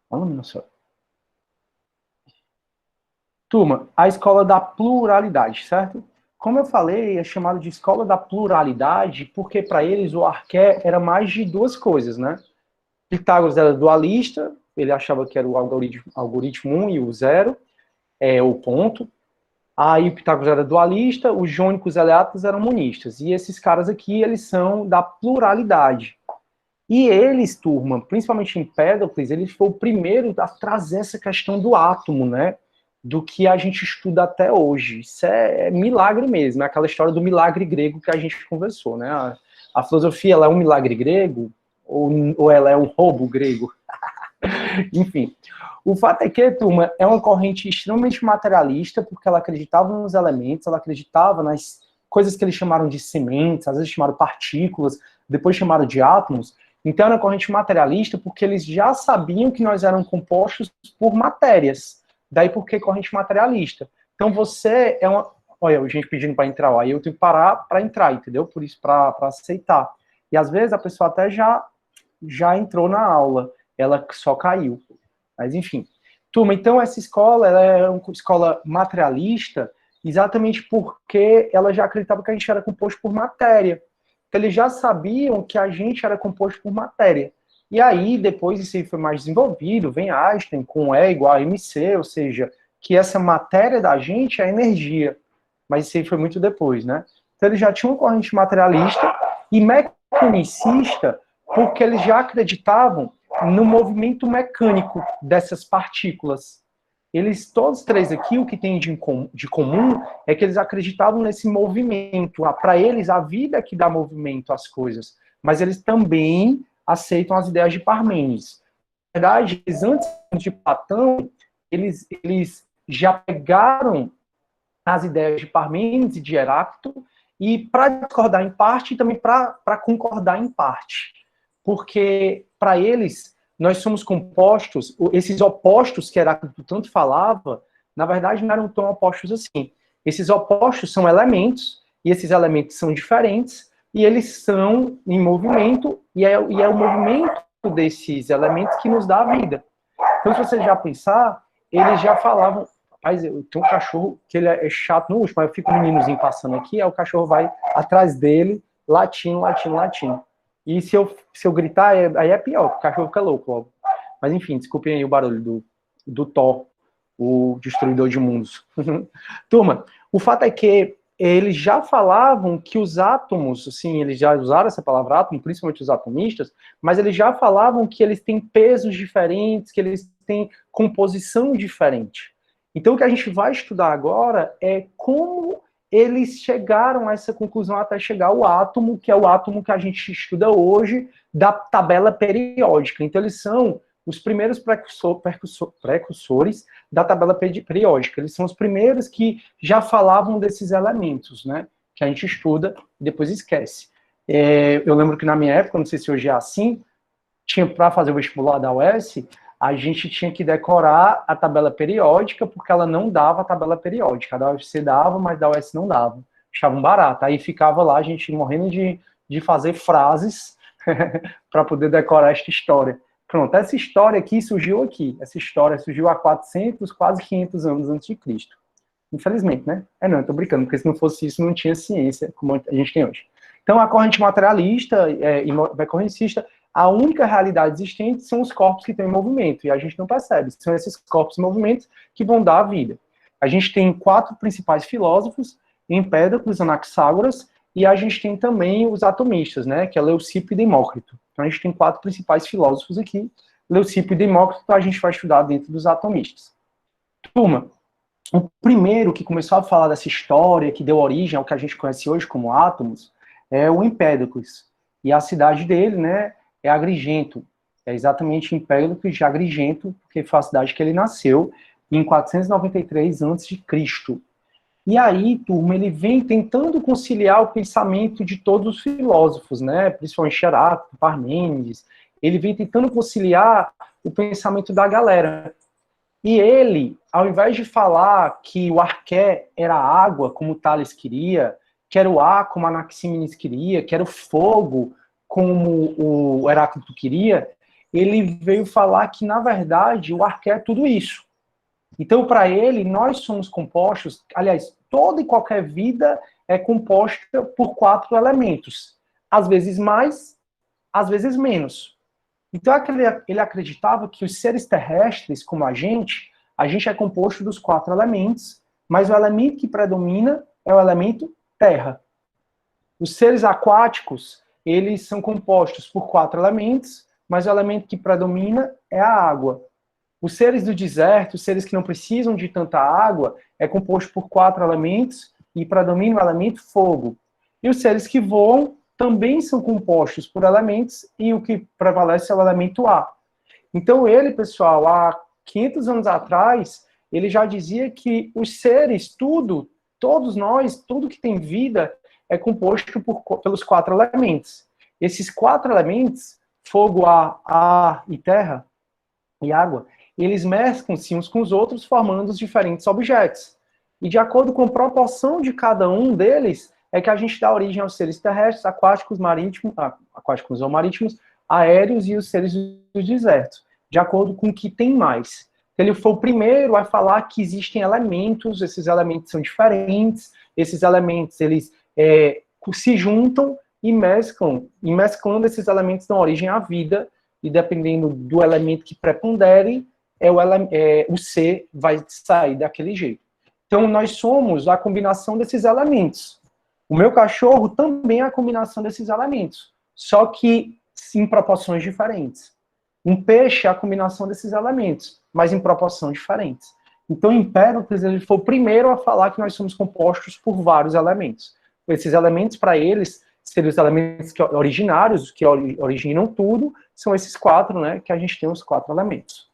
olha, meu senhor. Turma, a escola da pluralidade, certo? Como eu falei, é chamado de escola da pluralidade porque para eles o arqué era mais de duas coisas, né? Pitágoras era dualista, ele achava que era o algoritmo 1 e o 0, o ponto. Aí o Pitágoras era dualista, os jônicos eleatos eram monistas. E esses caras aqui, eles são da pluralidade. E eles, turma, principalmente Empédocles, ele foi o primeiro a trazer essa questão do átomo, né? Do que a gente estuda até hoje. Isso é milagre mesmo, é aquela história do milagre grego que a gente conversou, né? A filosofia, ela é um milagre grego ou ela é um roubo grego? Enfim, o fato é que, turma, é uma corrente extremamente materialista, porque ela acreditava nos elementos, ela acreditava nas coisas que eles chamaram de sementes, às vezes chamaram partículas, depois chamaram de átomos. Então, era uma corrente materialista porque eles já sabiam que nós éramos compostos por matérias. Daí por que corrente materialista? Então você é uma... Olha, a gente pedindo para entrar, ó, aí eu tenho que parar para entrar, entendeu? Por isso, para aceitar. E às vezes a pessoa até já entrou na aula, ela só caiu. Mas enfim. Turma, então essa escola, ela é uma escola materialista, exatamente porque ela já acreditava que a gente era composto por matéria. Então eles já sabiam que a gente era composto por matéria. E aí, depois isso aí foi mais desenvolvido, vem Einstein com E igual a mc, ou seja, que essa matéria da gente é energia. Mas isso aí foi muito depois, né? Então eles já tinham uma corrente materialista e mecanicista, porque eles já acreditavam no movimento mecânico dessas partículas. Eles, todos três aqui, o que tem de comum é que eles acreditavam nesse movimento. Para eles, a vida é que dá movimento às coisas. Mas eles também aceitam as ideias de Parmênides. Na verdade, eles, antes de Platão, eles já pegaram as ideias de Parmênides e de Heráclito, e para discordar em parte, e também para concordar em parte. Porque, para eles, nós somos compostos, esses opostos que Heráclito tanto falava, na verdade não eram tão opostos assim. Esses opostos são elementos, e esses elementos são diferentes, e eles são em movimento, e é o movimento desses elementos que nos dá a vida. Então, se você já pensar, eles já falavam... Rapaz, eu tenho um cachorro que ele é chato no último, mas eu fico um meninozinho passando aqui, aí o cachorro vai atrás dele, latindo, latindo, latindo. E se eu gritar, aí é pior, o cachorro fica louco logo. Mas enfim, desculpem aí o barulho do Thor, o destruidor de mundos. Turma, o fato é que eles já falavam que os átomos, assim, eles já usaram essa palavra átomo, principalmente os atomistas, mas eles já falavam que eles têm pesos diferentes, que eles têm composição diferente. Então, o que a gente vai estudar agora é como eles chegaram a essa conclusão até chegar ao átomo, que é o átomo que a gente estuda hoje, da tabela periódica. Então, eles são os primeiros precursores da tabela periódica. Eles são os primeiros que já falavam desses elementos, né? Que a gente estuda e depois esquece. Eu lembro que na minha época, não sei se hoje é assim, tinha para fazer o vestibular da UES, a gente tinha que decorar a tabela periódica, porque ela não dava a tabela periódica. A da UFC dava, mas da UES não dava. Achavam barato. Aí ficava lá, a gente morrendo de fazer frases para poder decorar esta história. Pronto, essa história aqui surgiu aqui. Essa história surgiu há 400, quase 500 anos antes de Cristo. Infelizmente, né? Não, eu tô brincando, porque se não fosse isso, não tinha ciência como a gente tem hoje. Então, a corrente materialista e mecanicista, a única realidade existente são os corpos que estão em movimento, e a gente não percebe. São esses corpos em movimento que vão dar a vida. A gente tem 4 principais filósofos, Empédocles, Anaxágoras, e a gente tem também os atomistas, né, que é Leucipo e Demócrito. Então a gente tem 4 principais filósofos aqui, Leucipo e Demócrito, a gente vai estudar dentro dos atomistas. Turma, o primeiro que começou a falar dessa história, que deu origem ao que a gente conhece hoje como átomos, é o Empédocles. E a cidade dele, né, é Agrigento. É exatamente Empédocles de Agrigento, porque foi a cidade que ele nasceu, em 493 a.C. E aí, turma, ele vem tentando conciliar o pensamento de todos os filósofos, né, principalmente Heráclito, Parmênides. Ele vem tentando conciliar o pensamento da galera. E ele, ao invés de falar que o arqué era água, como Tales queria, que era o ar, como Anaxímenes queria, que era o fogo, como o Heráclito queria, ele veio falar que, na verdade, o arqué é tudo isso. Então, para ele, nós somos compostos, aliás, toda e qualquer vida é composta por 4 elementos. Às vezes mais, às vezes menos. Então, ele acreditava que os seres terrestres, como a gente é composto dos 4 elementos, mas o elemento que predomina é o elemento terra. Os seres aquáticos, eles são compostos por 4 elementos, mas o elemento que predomina é a água. Os seres do deserto, os seres que não precisam de tanta água, é composto por 4 elementos e predomina o elemento fogo. E os seres que voam também são compostos por elementos e o que prevalece é o elemento ar. Então ele, pessoal, há 500 anos atrás, ele já dizia que os seres, todos nós, tudo que tem vida, é composto pelos 4 elementos. Esses 4 elementos, fogo, ar e terra, e água, eles mesclam-se uns com os outros, formando os diferentes objetos. E de acordo com a proporção de cada um deles, é que a gente dá origem aos seres terrestres, aquáticos, marítimos, aquáticos ou marítimos, aéreos e os seres do deserto, de acordo com o que tem mais. Se ele for o primeiro a falar que existem elementos, esses elementos são diferentes, esses elementos eles se juntam e mesclam, e mesclando esses elementos dão origem à vida, e dependendo do elemento que prepondere, o ser vai sair daquele jeito. Então, nós somos a combinação desses elementos. O meu cachorro também é a combinação desses elementos, só que em proporções diferentes. Um peixe é a combinação desses elementos, mas em proporções diferentes. Então, Empédocles, ele foi o primeiro a falar que nós somos compostos por vários elementos. Esses elementos, para eles, seriam os elementos originários, que originam tudo, são esses 4, né, que a gente tem os 4 elementos.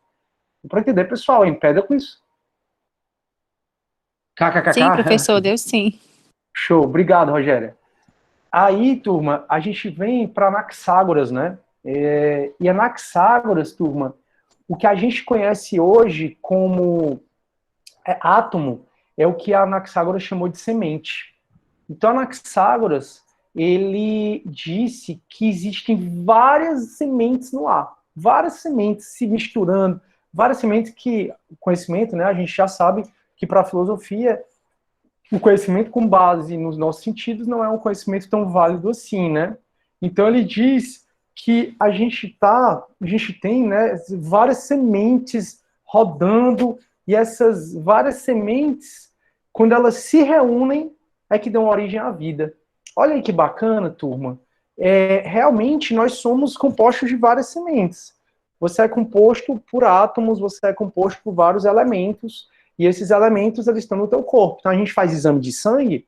Para entender, pessoal, Empédocles... KKKK. Sim, professor, deu sim. Show, obrigado, Rogéria. Aí, turma, a gente vem para Anaxágoras, né? E Anaxágoras, turma, o que a gente conhece hoje como átomo é o que a Anaxágoras chamou de semente. Então, Anaxágoras, ele disse que existem várias sementes no ar, várias sementes se misturando, várias sementes que, o conhecimento, né, a gente já sabe que para a filosofia, o conhecimento com base nos nossos sentidos não é um conhecimento tão válido assim, né? Então ele diz que a gente tem, né, várias sementes rodando, e essas várias sementes, quando elas se reúnem, é que dão origem à vida. Olha aí que bacana, turma. Realmente nós somos compostos de várias sementes. Você é composto por átomos, você é composto por vários elementos, e esses elementos, eles estão no teu corpo. Então, a gente faz exame de sangue,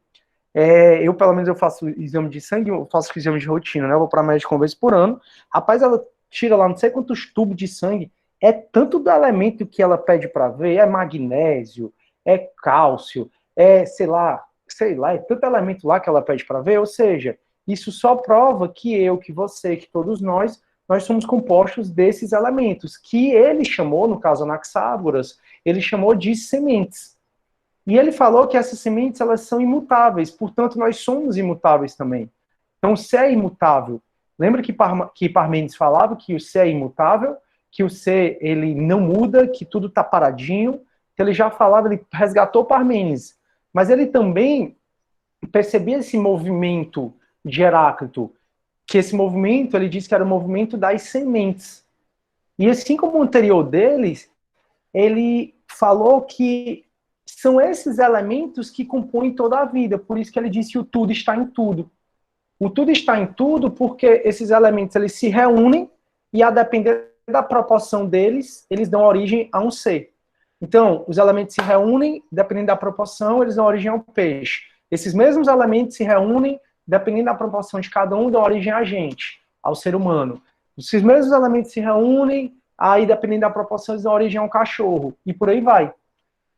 pelo menos, eu faço exame de sangue, eu faço exame de rotina, né? Eu vou para médico uma vez por ano. Rapaz, ela tira lá não sei quantos tubos de sangue, é tanto do elemento que ela pede para ver, é magnésio, é cálcio, sei lá, é tanto elemento lá que ela pede para ver, ou seja, isso só prova que eu, que você, que todos nós somos compostos desses elementos, que ele chamou, no caso Anaxágoras, ele chamou de sementes. E ele falou que essas sementes, elas são imutáveis, portanto, nós somos imutáveis também. Então, o ser é imutável. Lembra que Parmênides falava que o ser é imutável, que o ser, ele não muda, que tudo está paradinho. Então, ele já falava, ele resgatou Parmênides. Mas ele também percebia esse movimento de Heráclito, que esse movimento, ele disse que era o movimento das sementes. E assim como o anterior deles, ele falou que são esses elementos que compõem toda a vida. Por isso que ele disse que o tudo está em tudo. O tudo está em tudo porque esses elementos, eles se reúnem e, a depender da proporção deles, eles dão origem a um ser. Então, os elementos se reúnem, dependendo da proporção, eles dão origem ao peixe. Esses mesmos elementos se reúnem, dependendo da proporção de cada um, dão origem a gente, ao ser humano. Esses mesmos elementos se reúnem, aí, dependendo da proporção, eles dão origem a um cachorro, e por aí vai.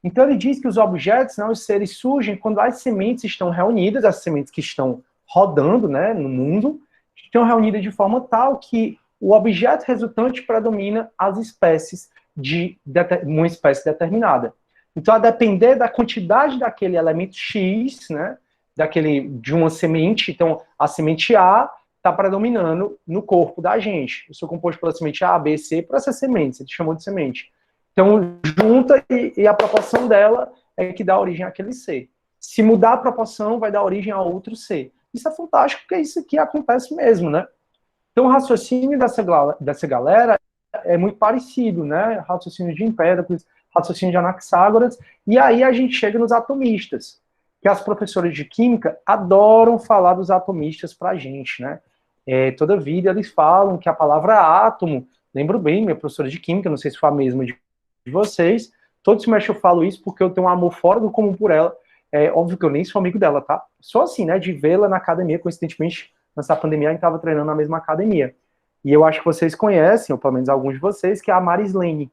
Então, ele diz que os objetos, né, os seres, surgem quando as sementes estão reunidas, as sementes que estão rodando, né, no mundo, estão reunidas de forma tal que o objeto resultante predomina as espécies de uma espécie determinada. Então, a depender da quantidade daquele elemento X, né, de uma semente, então, a semente A está predominando no corpo da gente. Eu sou composto pela semente A, B, C, por essa semente, você chamou de semente. Então, junta e a proporção dela é que dá origem àquele ser. Se mudar a proporção, vai dar origem a outro ser. Isso é fantástico, porque isso aqui acontece mesmo, né? Então, o raciocínio dessa galera é muito parecido, né? Raciocínio de Empédocles, raciocínio de Anaxágoras, e aí a gente chega nos atomistas, que as professoras de química adoram falar dos atomistas pra gente, né? Toda vida eles falam que a palavra átomo, lembro bem, minha professora de química, não sei se foi a mesma de vocês, todo semestre eu falo isso porque eu tenho um amor fora do comum por ela. É óbvio que eu nem sou amigo dela, tá? Só assim, né, de vê-la na academia, coincidentemente, nessa pandemia a gente estava treinando na mesma academia. E eu acho que vocês conhecem, ou pelo menos alguns de vocês, que é a Marislene.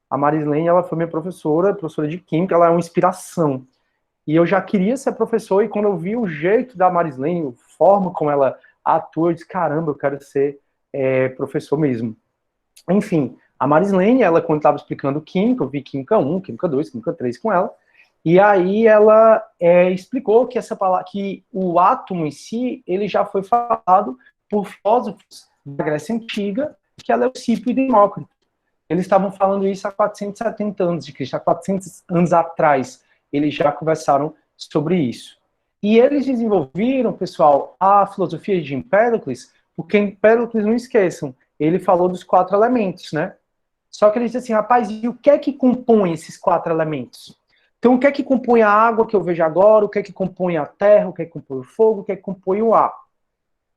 A Marislene, ela foi minha professora de química, ela é uma inspiração. E eu já queria ser professor, e quando eu vi o jeito da Marislene, a forma como ela atua, eu disse, caramba, eu quero ser professor mesmo. Enfim, a Marislene, ela, quando estava explicando química, eu vi química 1, química 2, química 3 com ela, E aí ela explicou que essa palavra, que o átomo em si, ele já foi falado por filósofos da Grécia Antiga, que é Leucipo e Demócrito. Eles estavam falando isso há 470 anos de Cristo, há 400 anos atrás. Eles já conversaram sobre isso. E eles desenvolveram, pessoal, a filosofia de Empédocles, porque Empédocles, não esqueçam, ele falou dos 4 elementos, né? Só que ele disse assim, rapaz, e o que é que compõe esses 4 elementos? Então, o que é que compõe a água que eu vejo agora, o que é que compõe a terra, o que é que compõe o fogo, o que é que compõe o ar?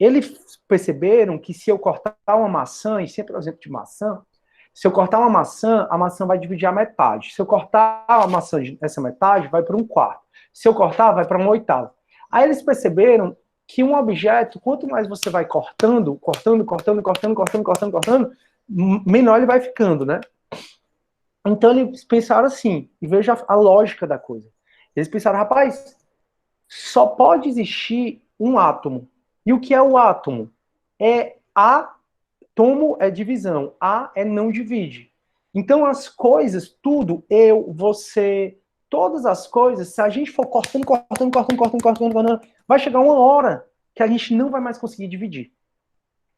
Eles perceberam que se eu cortar uma maçã, e sempre o exemplo de maçã, se eu cortar uma maçã, a maçã vai dividir a metade. Se eu cortar a maçã, essa metade vai para um quarto. Se eu cortar, vai para um oitavo. Aí eles perceberam que um objeto, quanto mais você vai cortando, menor ele vai ficando, né? Então eles pensaram assim, e veja a lógica da coisa. Eles pensaram, rapaz, só pode existir um átomo. E o que é o átomo? Átomo é divisão, A é não divide. Então as coisas, tudo, eu, você, todas as coisas, se a gente for cortando, vai chegar uma hora que a gente não vai mais conseguir dividir.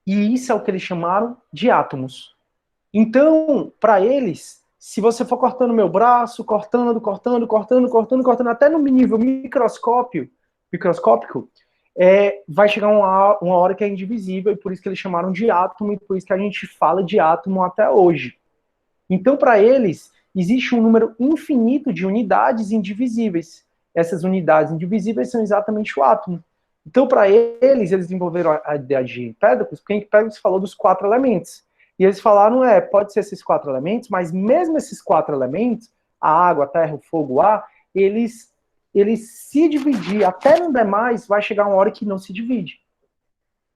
E isso é o que eles chamaram de átomos. Então, para eles, se você for cortando meu braço, cortando, até no nível microscópico, vai chegar uma hora que é indivisível, e por isso que eles chamaram de átomo, e por isso que a gente fala de átomo até hoje. Então, para eles, existe um número infinito de unidades indivisíveis. Essas unidades indivisíveis são exatamente o átomo. Então, para eles desenvolveram a ideia de Empédocles, porque Empédocles falou dos 4 elementos. E eles falaram, pode ser esses 4 elementos, mas mesmo esses 4 elementos, a água, a terra, o fogo, o ar, eles se dividir, até não demais, vai chegar uma hora que não se divide.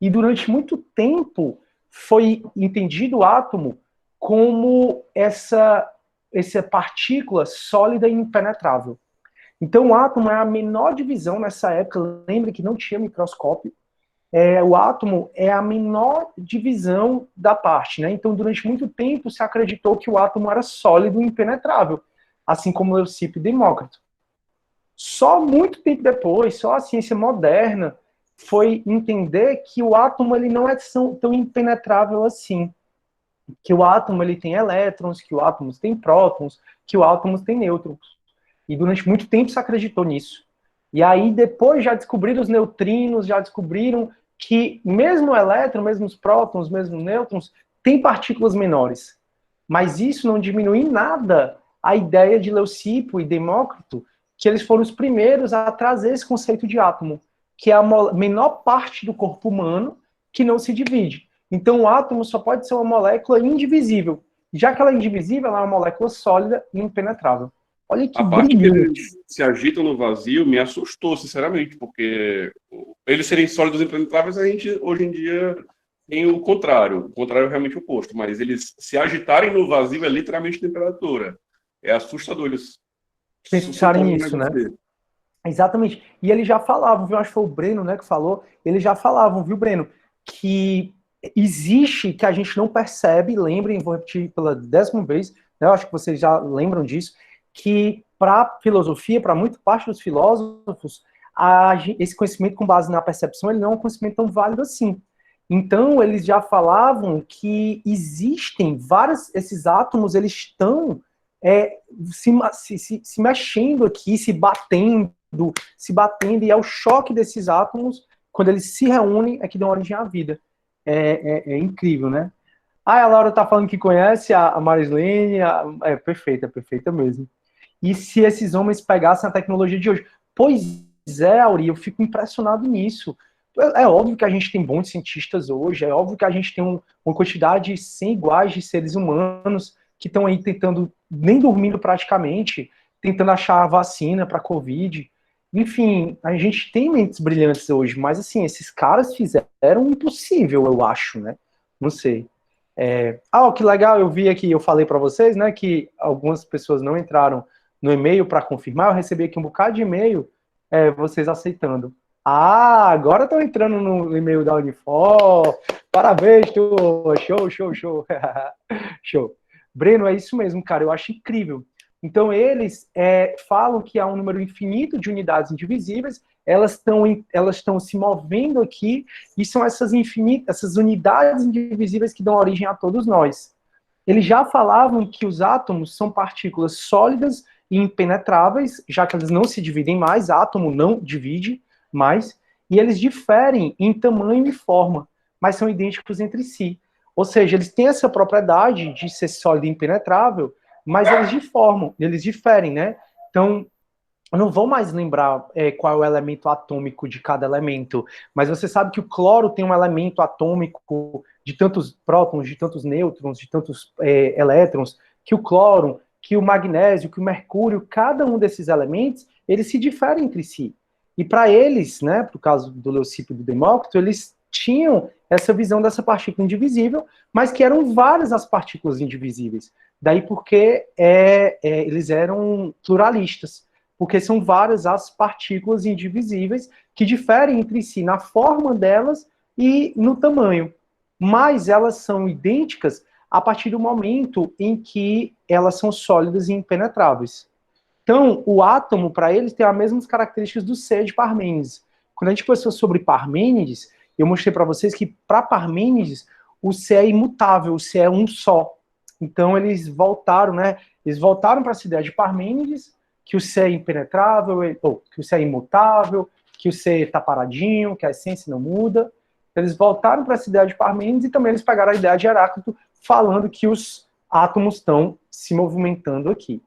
E durante muito tempo foi entendido o átomo como essa partícula sólida e impenetrável. Então o átomo é a menor divisão nessa época, lembre que não tinha microscópio, o átomo é a menor divisão da parte, né? Então durante muito tempo se acreditou que o átomo era sólido e impenetrável, assim como Leucipo e Demócrito. Só muito tempo depois, só a ciência moderna foi entender que o átomo ele não é tão impenetrável assim. Que o átomo ele tem elétrons, que o átomo tem prótons, que o átomo tem nêutrons. E durante muito tempo se acreditou nisso. E aí depois já descobriram os neutrinos, já descobriram que mesmo o elétron, mesmo os prótons, mesmo os nêutrons, tem partículas menores. Mas isso não diminui em nada a ideia de Leucipo e Demócrito, que eles foram os primeiros a trazer esse conceito de átomo, que é a menor parte do corpo humano que não se divide. Então o átomo só pode ser uma molécula indivisível. Já que ela é indivisível, ela é uma molécula sólida e impenetrável. Olha que A parte que brilhante. eles se agitam no vazio me assustou, sinceramente, porque eles serem sólidos e impenetráveis, a gente, hoje em dia, tem o contrário é realmente oposto, mas eles se agitarem no vazio é literalmente temperatura. É assustador eles Pensarem suporem um nisso, né? negócio desse. Exatamente. E eles já falavam, viu? Acho que foi o Breno, né, que falou. Eles já falavam, viu, Breno, que existe, que a gente não percebe, lembrem, vou repetir pela 10ª vez, né, eu acho que vocês já lembram disso, que para a filosofia, para muita parte dos filósofos, esse conhecimento com base na percepção, ele não é um conhecimento tão válido assim. Então, eles já falavam que existem esses átomos, eles estão se mexendo aqui, se batendo, e é o choque desses átomos, quando eles se reúnem, é que dão origem à vida. É incrível, né? A Laura tá falando que conhece a Marislene, é perfeita mesmo. E se esses homens pegassem a tecnologia de hoje? Pois é, Auri, eu fico impressionado nisso. É óbvio que a gente tem bons cientistas hoje, é óbvio que a gente tem uma quantidade sem iguais de seres humanos que estão aí tentando, nem dormindo praticamente, tentando achar a vacina para a Covid. Enfim, a gente tem mentes brilhantes hoje, mas assim, esses caras fizeram o impossível, eu acho, né? Não sei. Que legal, eu vi aqui, eu falei para vocês, né, que algumas pessoas não entraram no e-mail para confirmar, eu recebi aqui um bocado de e-mail, vocês aceitando. Agora estão entrando no e-mail da Unifor, parabéns, show. Show. Breno, é isso mesmo, cara, eu acho incrível. Então, eles falam que há um número infinito de unidades indivisíveis, elas estão se movendo aqui, e são essas unidades indivisíveis que dão origem a todos nós. Eles já falavam que os átomos são partículas sólidas e impenetráveis, já que eles não se dividem mais, átomo não divide mais, e eles diferem em tamanho e forma, mas são idênticos entre si. Ou seja, eles têm essa propriedade de ser sólido e impenetrável, mas eles diferem, né? Então, eu não vou mais lembrar qual é o elemento atômico de cada elemento, mas você sabe que o cloro tem um elemento atômico de tantos prótons, de tantos nêutrons, de tantos elétrons, que o cloro, que o magnésio, que o mercúrio, cada um desses elementos, eles se diferem entre si. E para eles, né, por causa do Leucipo e do Demócrito, eles tinham essa visão dessa partícula indivisível, mas que eram várias as partículas indivisíveis. Daí porque eles eram pluralistas, porque são várias as partículas indivisíveis que diferem entre si na forma delas e no tamanho. Mas elas são idênticas a partir do momento em que elas são sólidas e impenetráveis. Então, o átomo, para eles, tem as mesmas características do C de Parmênides. Quando a gente conversou sobre Parmênides, eu mostrei para vocês que, para Parmênides, o C é imutável, o C é um só. Então, eles voltaram, né? Eles voltaram para essa ideia de Parmênides, que o C é impenetrável, ou que o C é imutável, que o C está paradinho, que a essência não muda. Eles voltaram para essa ideia de Parmênides e também eles pegaram a ideia de Heráclito, falando que os átomos estão se movimentando aqui.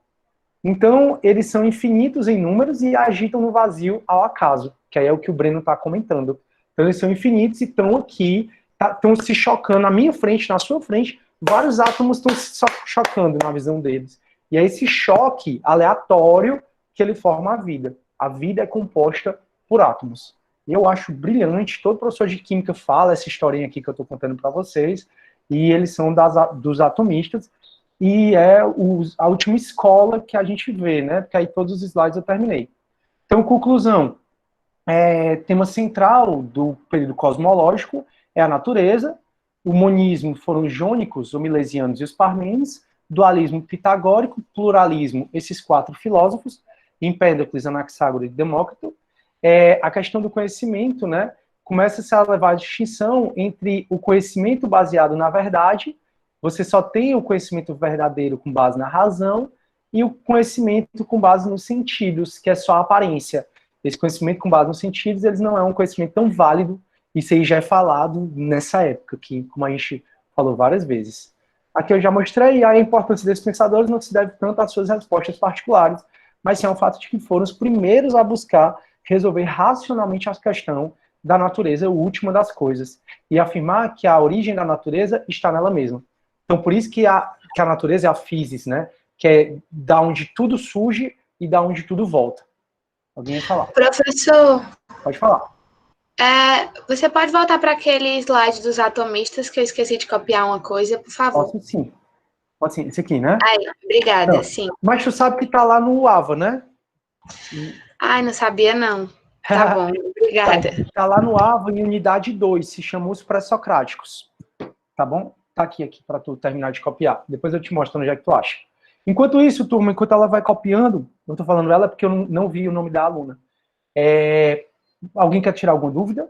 Então, eles são infinitos em números e agitam no vazio ao acaso, que aí é o que o Breno está comentando. Então, eles são infinitos e estão aqui, estão se chocando na minha frente, na sua frente, vários átomos estão se chocando na visão deles. E é esse choque aleatório que ele forma a vida. A vida é composta por átomos. E eu acho brilhante, todo professor de química fala essa historinha aqui que eu estou contando para vocês, e eles são dos atomistas, e é a última escola que a gente vê, né? Porque aí todos os slides eu terminei. Então, conclusão. Tema central do período cosmológico é a natureza. O monismo foram os jônicos, os milesianos e os parmênides. Dualismo pitagórico, pluralismo, esses quatro filósofos, Empédocles, Anaxágoras e Demócrito. A questão do conhecimento, né? Começa-se a levar a distinção entre o conhecimento baseado na verdade, você só tem o conhecimento verdadeiro com base na razão, e o conhecimento com base nos sentidos, que é só a aparência. Esse conhecimento com base nos sentidos, eles não é um conhecimento tão válido, isso aí já é falado nessa época, que, como a gente falou várias vezes. Aqui eu já mostrei, a importância desses pensadores não se deve tanto às suas respostas particulares, mas sim ao fato de que foram os primeiros a buscar resolver racionalmente a questão da natureza, a última das coisas, e afirmar que a origem da natureza está nela mesma. Então, por isso que a natureza é a physis, né? Que é da onde tudo surge e da onde tudo volta. Alguém vai falar? Professor, Pode falar. você pode voltar para aquele slide dos atomistas que eu esqueci de copiar uma coisa, por favor? Posso sim. Pode sim, esse aqui, né? Aí, obrigada, Não. sim. Mas tu sabe que tá lá no AVA, né? Ai, não sabia não. Tá bom, obrigada. Tá lá no AVA em unidade 2, se chama os pré-socráticos. Tá bom? Tá aqui para tu terminar de copiar. Depois eu te mostro onde é que tu acha. Enquanto isso, turma, enquanto ela vai copiando, eu tô falando ela porque eu não vi o nome da aluna. Alguém quer tirar alguma dúvida?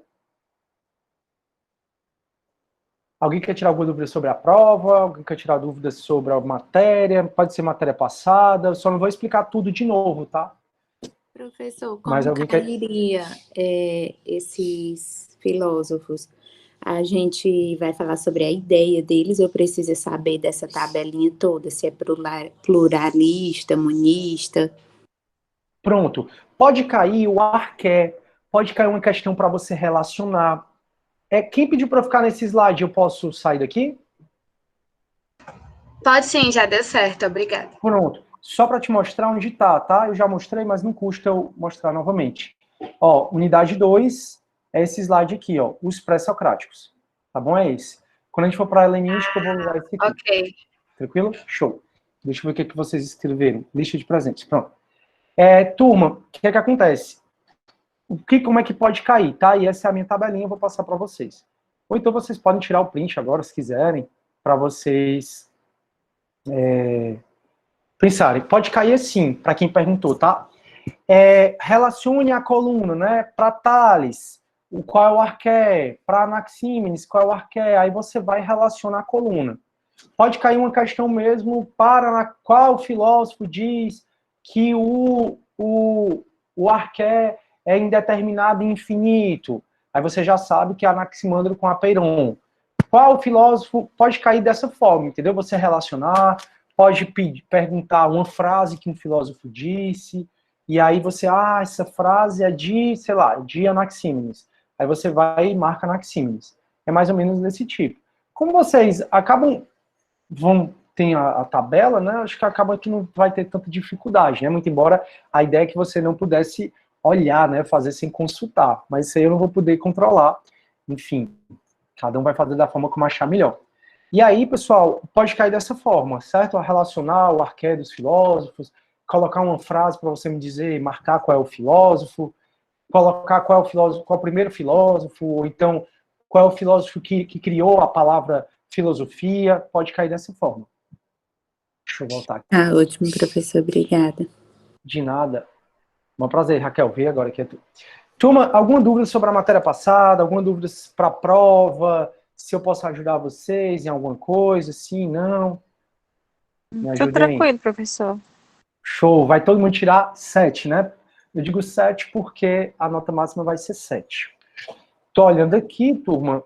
Alguém quer tirar alguma dúvida sobre a prova? Alguém quer tirar dúvidas sobre a matéria? Pode ser matéria passada, só não vou explicar tudo de novo, tá? Professor, Mas como alguém quer... cairia esses filósofos? A gente vai falar sobre a ideia deles, eu preciso saber dessa tabelinha toda, se é pluralista, monista. Pronto. Pode cair o arqué, pode cair uma questão para você relacionar. Quem pediu para ficar nesse slide, eu posso sair daqui? Pode sim, já deu certo, obrigada. Pronto. Só para te mostrar onde tá, tá? Eu já mostrei, mas não custa eu mostrar novamente. Ó, unidade 2 é esse slide aqui, ó, os pré-socráticos. Tá bom? É esse. Quando a gente for para a helenística, eu vou usar esse aqui. Ok. Tranquilo? Show. Deixa eu ver o que vocês escreveram. Lista de presentes. Pronto. Turma, o que acontece? Como é que pode cair, tá? E essa é a minha tabelinha, eu vou passar para vocês. Ou então vocês podem tirar o print agora, se quiserem, para vocês pensarem. Pode cair assim, para quem perguntou, tá? Relacione a coluna, né? Para Tales, qual é o arqué? Para Anaxímenes, qual é o arqué? Aí você vai relacionar a coluna. Pode cair uma questão mesmo para qual filósofo diz que o arqué é indeterminado e infinito. Aí você já sabe que é Anaximandro com Apeiron. Qual filósofo pode cair dessa forma, entendeu? Você relacionar, pode perguntar uma frase que um filósofo disse, e aí você, essa frase é de, sei lá, de Anaxímenes. Aí você vai e marca Anaxímenes. É mais ou menos desse tipo. Como vocês tem a tabela, né? Acho que acaba que não vai ter tanta dificuldade, né? Muito embora a ideia é que você não pudesse olhar, né? Fazer sem consultar. Mas isso aí eu não vou poder controlar. Enfim, cada um vai fazer da forma como achar melhor. E aí, pessoal, pode cair dessa forma, certo? Relacionar o arqué dos filósofos, colocar uma frase para você me dizer, marcar qual é o filósofo, colocar qual é o filósofo, qual é o primeiro filósofo, ou então qual é o filósofo que criou a palavra filosofia, pode cair dessa forma. Deixa eu voltar aqui. Ah, ótimo, professor, obrigada. De nada. Um prazer, Raquel, ver agora que é tu. Turma, alguma dúvida sobre a matéria passada? Alguma dúvida para a prova? Se eu posso ajudar vocês em alguma coisa? Sim, não? Me Tô ajudem tranquilo, aí. professor. Show. Vai todo mundo tirar 7, né? Eu digo 7 porque a nota máxima vai ser 7. Tô olhando aqui, turma.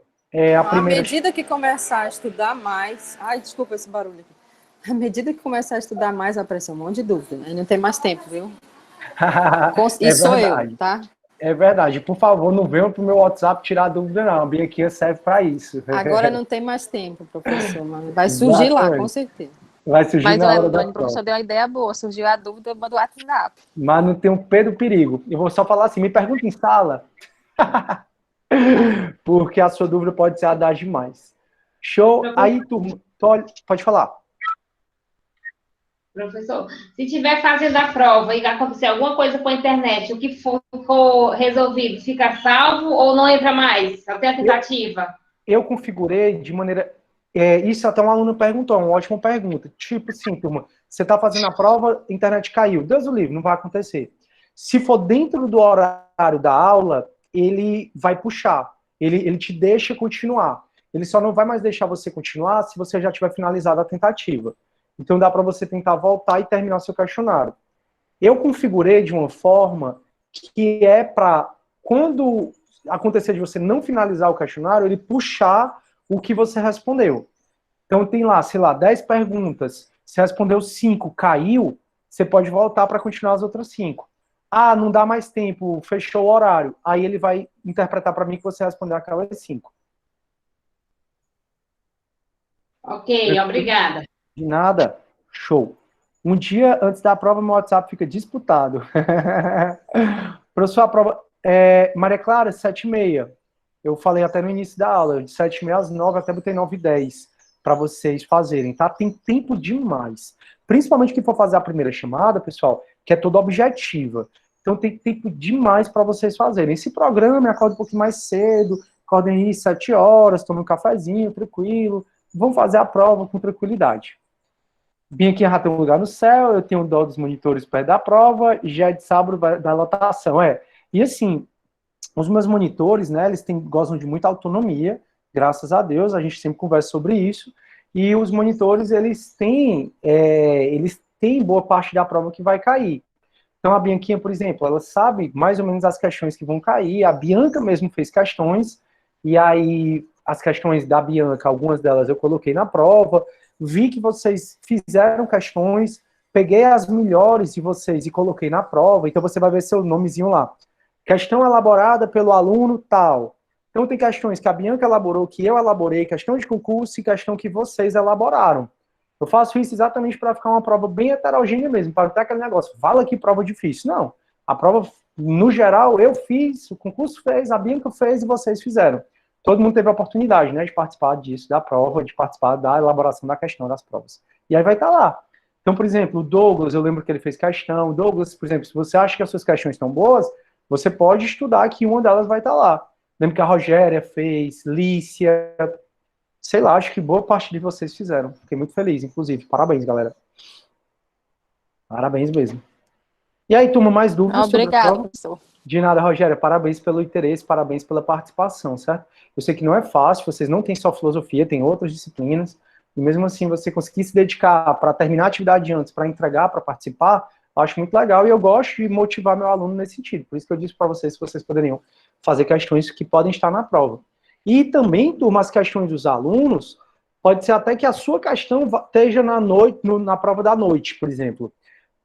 A primeira... À medida que começar a estudar mais... Ai, desculpa esse barulho aqui. À medida que começar a estudar mais, vai aparecer um monte de dúvida. Aí não tem mais tempo, viu? E sou eu, tá? É verdade. Por favor, não venham pro meu WhatsApp tirar dúvida, não. A Bianquinha serve para isso. Agora não tem mais tempo, professor. Mas vai surgir lá, com certeza. Vai surgir Mas na hora da o professor deu uma ideia boa. Surgiu a dúvida, eu mando o WhatsApp. Mas não tem um pé do perigo. Eu vou só falar assim, me pergunta em sala. Porque a sua dúvida pode ser audaz demais. Show? Aí, turma, pode falar. Professor, se estiver fazendo a prova e acontecer alguma coisa com a internet, o que for resolvido, fica salvo ou não entra mais? Até a tentativa? Eu configurei de maneira... isso até um aluno perguntou, uma ótima pergunta. Tipo assim, turma, você está fazendo a prova, a internet caiu. Deus o livre, não vai acontecer. Se for dentro do horário da aula, ele vai puxar. Ele te deixa continuar. Ele só não vai mais deixar você continuar se você já tiver finalizado a tentativa. Então dá para você tentar voltar e terminar seu questionário. Eu configurei de uma forma que é para, quando acontecer de você não finalizar o questionário, ele puxar o que você respondeu. Então tem lá, sei lá, 10 perguntas. Você respondeu 5, caiu, você pode voltar para continuar as outras 5. Ah, não dá mais tempo, fechou o horário. Aí ele vai interpretar para mim que você respondeu aquelas 5. Ok, obrigada. De nada. Show. Um dia antes da prova, meu WhatsApp fica disputado. Professor, a prova... Maria Clara, 7h30. Eu falei até no início da aula, de 7h30 às 9, até botei 9h10 para vocês fazerem, tá? Tem tempo demais. Principalmente quem for fazer a primeira chamada, pessoal, que é toda objetiva. Então tem tempo demais para vocês fazerem. Esse programa, acorda um pouquinho mais cedo, acordem aí 7 horas, tomem um cafezinho, tranquilo. Vamos fazer a prova com tranquilidade. Bem aqui já tem um lugar no céu, eu tenho dó dos monitores perto da prova, e já é de sábado da lotação, E assim, os meus monitores, né, eles gostam de muita autonomia, graças a Deus, a gente sempre conversa sobre isso, e os monitores, eles têm boa parte da prova que vai cair. Então a Bianquinha, por exemplo, ela sabe mais ou menos as questões que vão cair, a Bianca mesmo fez questões, e aí as questões da Bianca, algumas delas eu coloquei na prova, vi que vocês fizeram questões, peguei as melhores de vocês e coloquei na prova, então você vai ver seu nomezinho lá. Questão elaborada pelo aluno tal. Então tem questões que a Bianca elaborou, que eu elaborei, questão de concurso e questão que vocês elaboraram. Eu faço isso exatamente para ficar uma prova bem heterogênea mesmo, para não ter aquele negócio, fala que prova difícil. Não, a prova, no geral, eu fiz, o concurso fez, a Bianca fez e vocês fizeram. Todo mundo teve a oportunidade, né, de participar disso, da prova, de participar da elaboração da questão das provas. E aí vai estar lá. Então, por exemplo, o Douglas, eu lembro que ele fez questão. Douglas, por exemplo, se você acha que as suas questões estão boas, você pode estudar que uma delas vai estar lá. Lembro que a Rogéria fez, Lícia, sei lá, acho que boa parte de vocês fizeram. Fiquei muito feliz, inclusive. Parabéns, galera. Parabéns mesmo. E aí, turma, mais dúvidas sobre a Obrigada, prova? professor. De nada, Rogéria. Parabéns pelo interesse, parabéns pela participação, certo? Eu sei que não é fácil, vocês não têm só filosofia, tem outras disciplinas, e mesmo assim você conseguir se dedicar para terminar a atividade antes, para entregar, para participar, eu acho muito legal, e eu gosto de motivar meu aluno nesse sentido. Por isso que eu disse para vocês que vocês poderiam fazer questões que podem estar na prova. E também, turma, as questões dos alunos, pode ser até que a sua questão esteja na noite, na prova da noite, por exemplo,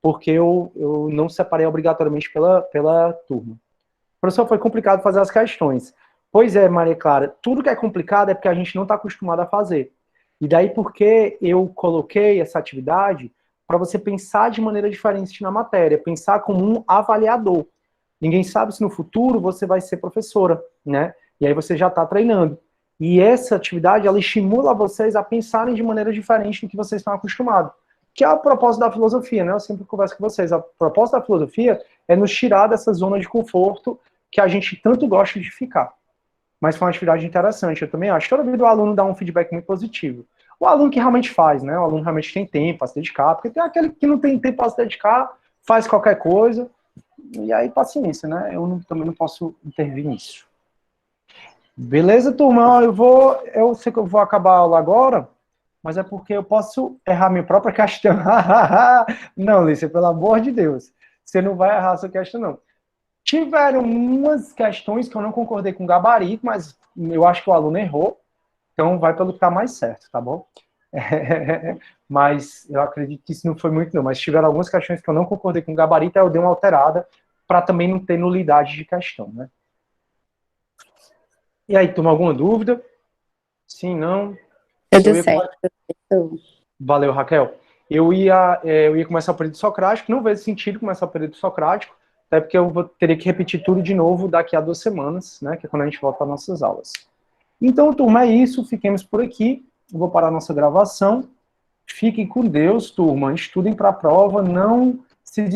porque eu não separei obrigatoriamente pela turma. Professor, foi complicado fazer as questões. Pois é, Maria Clara, tudo que é complicado é porque a gente não está acostumado a fazer. E daí porque eu coloquei essa atividade para você pensar de maneira diferente na matéria, pensar como um avaliador. Ninguém sabe se no futuro você vai ser professora, né? E aí você já está treinando. E essa atividade, ela estimula vocês a pensarem de maneira diferente do que vocês estão acostumados. Que é o propósito da filosofia, né? Eu sempre converso com vocês. A proposta da filosofia é nos tirar dessa zona de conforto que a gente tanto gosta de ficar. Mas foi uma atividade interessante, eu também acho. Toda vida o aluno dá um feedback muito positivo. O aluno que realmente faz, né? O aluno realmente tem tempo para se dedicar, porque tem aquele que não tem tempo para se dedicar, faz qualquer coisa, e aí paciência, né? Também não posso intervir nisso. Beleza, turma? Eu sei que eu vou acabar a aula agora, mas é porque eu posso errar minha própria questão. Não, Lícia, pelo amor de Deus. Você não vai errar a sua questão, não. Tiveram umas questões que eu não concordei com o gabarito, mas eu acho que o aluno errou, então vai pelo que está mais certo, tá bom? Mas eu acredito que isso não foi muito, não. Mas tiveram algumas questões que eu não concordei com o gabarito, aí eu dei uma alterada para também não ter nulidade de questão, né? E aí, turma, alguma dúvida? Sim, não? Tudo certo, professor. Valeu, Raquel. Eu ia começar o período socrático, não vejo sentido começar o período socrático, até porque eu teria que repetir tudo de novo daqui a 2 semanas, né, que é quando a gente volta para nossas aulas. Então, turma, é isso, fiquemos por aqui, eu vou parar a nossa gravação, fiquem com Deus, turma, estudem para a prova, não se